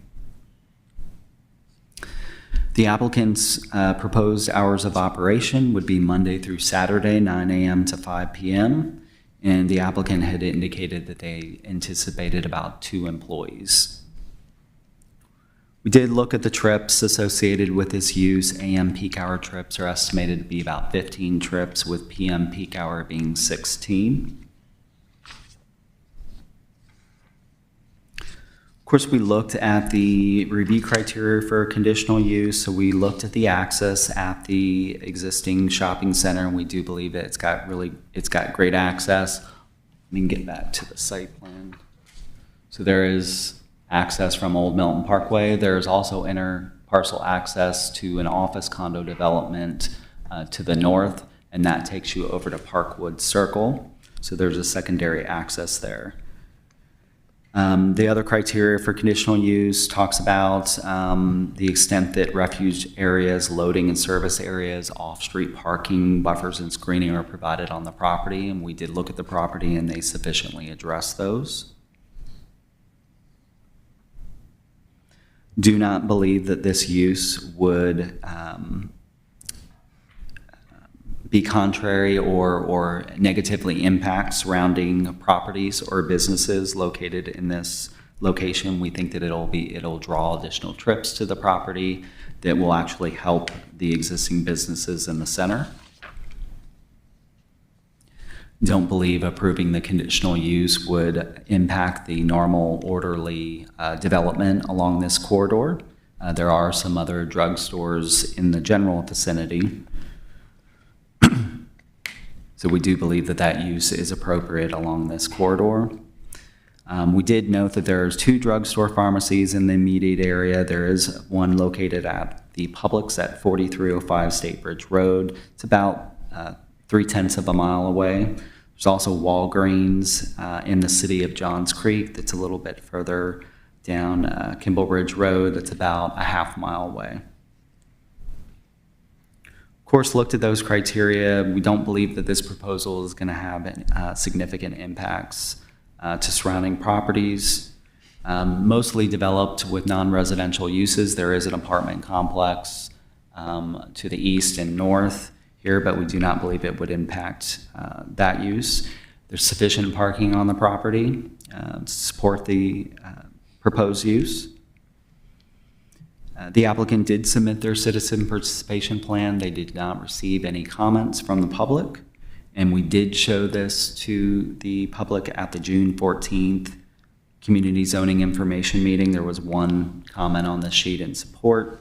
The applicant's proposed hours of operation would be Monday through Saturday, 9 a.m. to 5 p.m., and the applicant had indicated that they anticipated about 2 employees. We did look at the trips associated with this use. AM peak hour trips are estimated to be about 15 trips, with PM peak hour being 16. Of course, we looked at the review criteria for conditional use. So we looked at the access at the existing shopping center, and we do believe that it's got great access. We can get back to the site plan. So there is access from Old Milton Parkway. There's also inter-parcel access to an office condo development to the north, and that takes you over to Parkwood Circle. So there's a secondary access there. The other criteria for conditional use talks about the extent that refuge areas, loading and service areas, off-street parking, buffers and screening are provided on the property, and we did look at the property and they sufficiently address those. Do not believe that this use would be contrary or negatively impact surrounding properties or businesses located in this location. We think that it'll draw additional trips to the property that will actually help the existing businesses in the center. Don't believe approving the conditional use would impact the normal orderly development along this corridor. There are some other drugstores in the general vicinity. So we do believe that that use is appropriate along this corridor. We did note that there's 2 drugstore pharmacies in the immediate area. There is one located at the Publix at 4305 State Bridge Road. It's about 0.3 of a mile away. There's also Walgreens in the city of Johns Creek that's a little bit further down Kimball Ridge Road that's about a half mile away. Of course, looked at those criteria. We don't believe that this proposal is going to have significant impacts to surrounding properties. Mostly developed with non-residential uses. There is an apartment complex to the east and north here, but we do not believe it would impact that use. There's sufficient parking on the property to support the proposed use. The applicant did submit their citizen participation plan. They did not receive any comments from the public, and we did show this to the public at the June 14th Community Zoning Information Meeting. There was 1 comment on the sheet in support.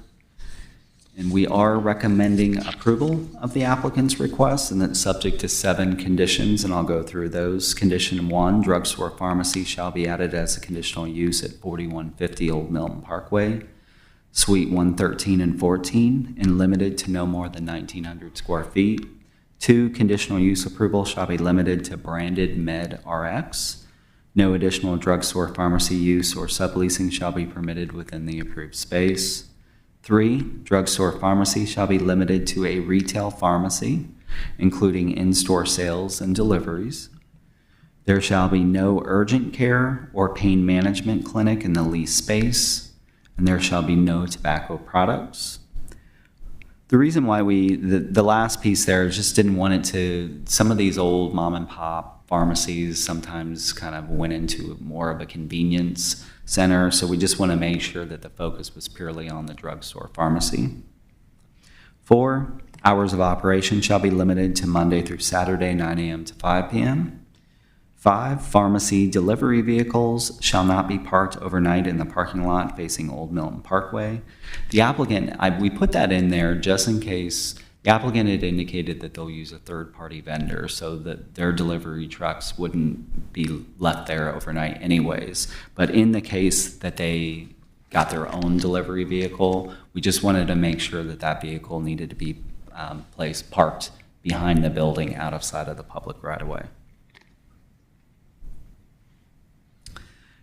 And we are recommending approval of the applicant's request, and that's subject to 7 conditions, and I'll go through those. Condition 1, drugstore pharmacy shall be added as a conditional use at 4150 Old Milton Parkway, Suite 113 and 14, and limited to no more than 1,900 square feet. 2, conditional use approval shall be limited to branded Med RX. No additional drugstore pharmacy use or subleasing shall be permitted within the approved space. 3, drugstore pharmacy shall be limited to a retail pharmacy, including in-store sales and deliveries. There shall be no urgent care or pain management clinic in the leased space, and there shall be no tobacco products. The reason why the last piece there is just didn't want it to, some of these old mom and pop pharmacies sometimes kind of went into more of a convenience center, so we just want to make sure that the focus was purely on the drugstore pharmacy. 4, hours of operation shall be limited to Monday through Saturday, 9 a.m. to 5 p.m. 5, pharmacy delivery vehicles shall not be parked overnight in the parking lot facing Old Milton Parkway. The applicant, we put that in there just in case. The applicant had indicated that they'll use a third-party vendor so that their delivery trucks wouldn't be left there overnight anyways. But in the case that they got their own delivery vehicle, we just wanted to make sure that that vehicle needed to be parked behind the building out of sight of the public right-of-way.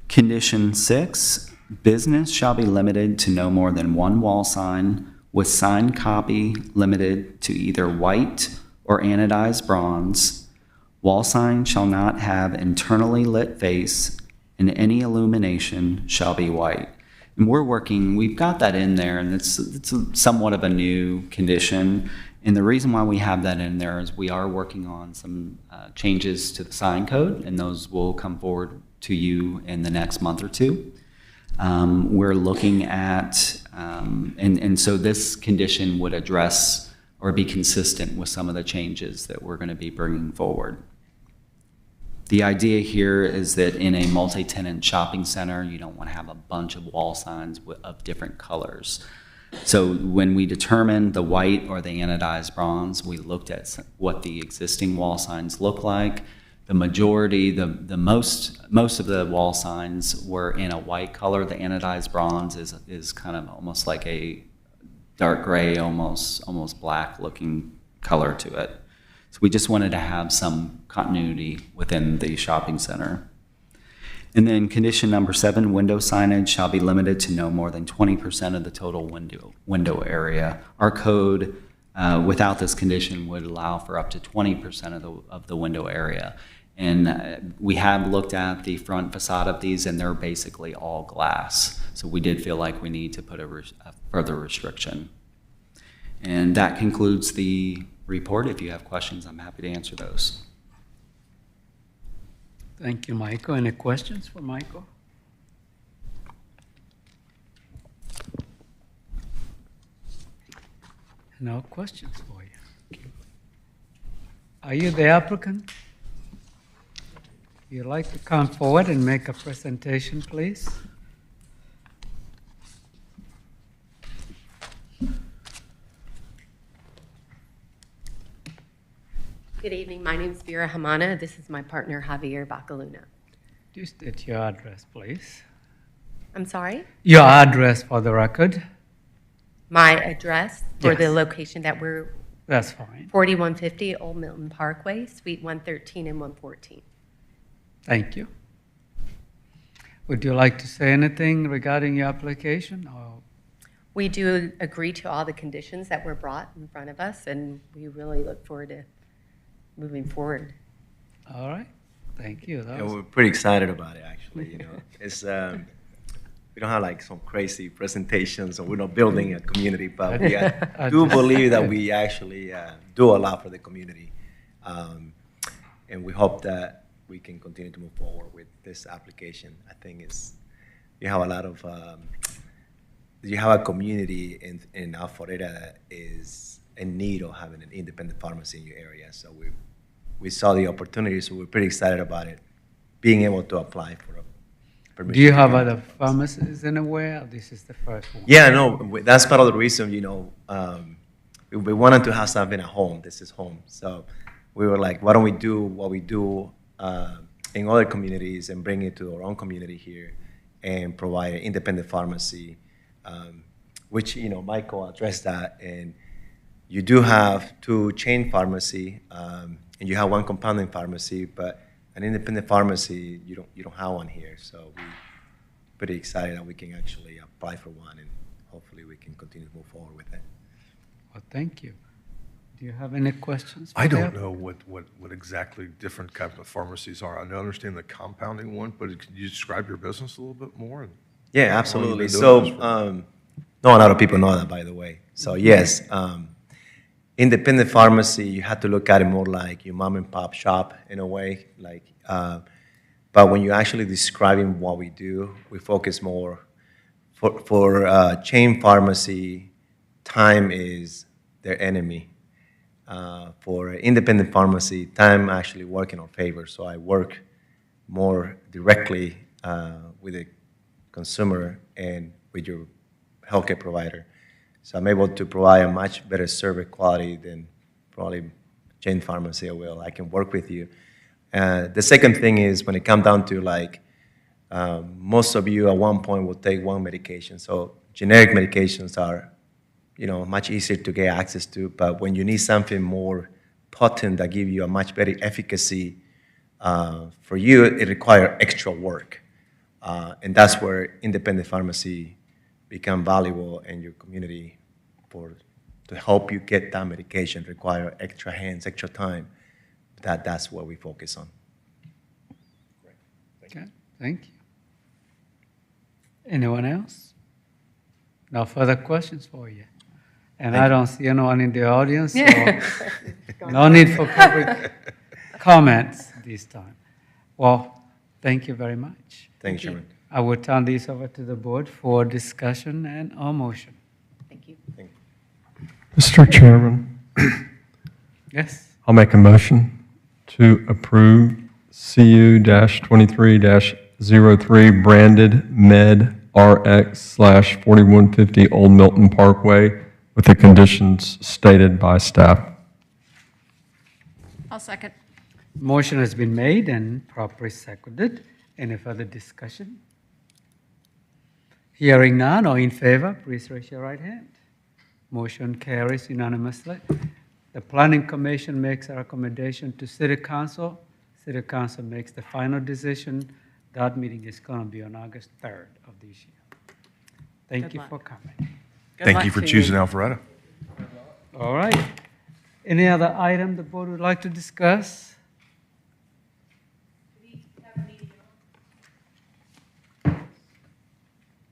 Condition 6, business shall be limited to no more than 1 wall sign with sign copy limited to either white or anodized bronze. Wall sign shall not have internally lit face and any illumination shall be white. And we've got that in there, and it's somewhat of a new condition. And the reason why we have that in there is we are working on some changes to the sign code, and those will come forward to you in the next month or two. We're looking at, and so this condition would address or be consistent with some of the changes that we're going to be bringing forward. The idea here is that in a multi-tenant shopping center, you don't want to have a bunch of wall signs of different colors. So when we determined the white or the anodized bronze, we looked at what the existing wall signs look like. The majority, most of the wall signs were in a white color. The anodized bronze is kind of almost like a dark gray, almost black looking color to it. So we just wanted to have some continuity within the shopping center. And then condition number 7, window signage shall be limited to no more than 20% of the total window area. Our code, without this condition, would allow for up to 20% of the window area. And we have looked at the front facade of these, and they're basically all glass. So we did feel like we need to put a further restriction. And that concludes the report. If you have questions, I'm happy to answer those. Thank you, Michael. Any questions for Michael? No questions for you. Are you the applicant? You'd like to come forward and make a presentation, please? Good evening. My name is Vera Hamana. This is my partner, Javier Bacaluna. Just state your address, please. I'm sorry? Your address for the record. My address for the Yes. location that we're That's fine. 4150 Old Milton Parkway, Suite 113 and 114. Thank you. Would you like to say anything regarding your application? Or We do agree to all the conditions that were brought in front of us, and we really look forward to moving forward. all right, thank you. That Yeah, was- we're pretty excited about it, actually, you know. It's, we don't have like some crazy presentations, or we're not building a community, but we do believe that we actually do a lot for the community. And we hope that we can continue to move forward with this application. I think you have a lot of, you have a community in Alpharetta that is in need of having an independent pharmacy in your area. So we saw the opportunity, so we're pretty excited about it, being able to apply for a permission. Do you have to other pharmacies anywhere? Or this is the first one? Yeah, no, that's part of the reason, you know, we wanted to have something at home. This is home. So we were like, why don't we do what we do in other communities and bring it to our own community here and provide an independent pharmacy, which, you know, Michael addressed that. And you do have 2 chain pharmacy, and you have 1 compounding pharmacy, but an independent pharmacy, you don't have one here. So we're pretty excited that we can actually apply for one, and hopefully we can continue to move forward with it. Well, thank you. Do you have any questions? I for don't them? know what exactly different kinds of pharmacies are. I understand the compounding one, but could you describe your business a little bit more? Yeah, How long absolutely. you been doing this So, not a lot of people know that, by the way. So yes, independent pharmacy, you have to look at it more like your mom and pop shop in a way. Like, but when you're actually describing what we do, we focus more. For chain pharmacy, time is their enemy. For independent pharmacy, time actually work in our favor. So I work more directly with the consumer and with your healthcare provider. So I'm able to provide a much better service quality than probably chain pharmacy will. I can work with you. The second thing is when it comes down to like, most of you at one point will take one medication. So generic medications are, you know, much easier to get access to. But when you need something more potent that give you a much better efficacy, for you, it requires extra work. And that's where independent pharmacy become valuable in your community to help you get that medication, require extra hands, extra time. That's what we focus on. Okay, thank you. Anyone else? No further questions for you? And Thank I you. don't see anyone in the audience, so no need for public comments this time. Well, thank you very much. Thank you, Chairman. I will turn this over to the board for discussion and or motion. Thank you. Mr. Chairman, Yes? I'll make a motion to approve CU-23-03 branded Med RX/4150 Old Milton Parkway with the conditions stated by staff. I'll second. Motion has been made and properly seconded. Any further discussion? Hearing none, all in favor, please raise your right hand. Motion carries unanimously. The Planning Commission makes a recommendation to City Council. City Council makes the final decision. That meeting is going to be on August 3rd of this year. Thank Good you luck. for coming. Good Thank luck you for to choosing Alpharetta. All right. Any other item the board would like to discuss?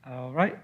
All right.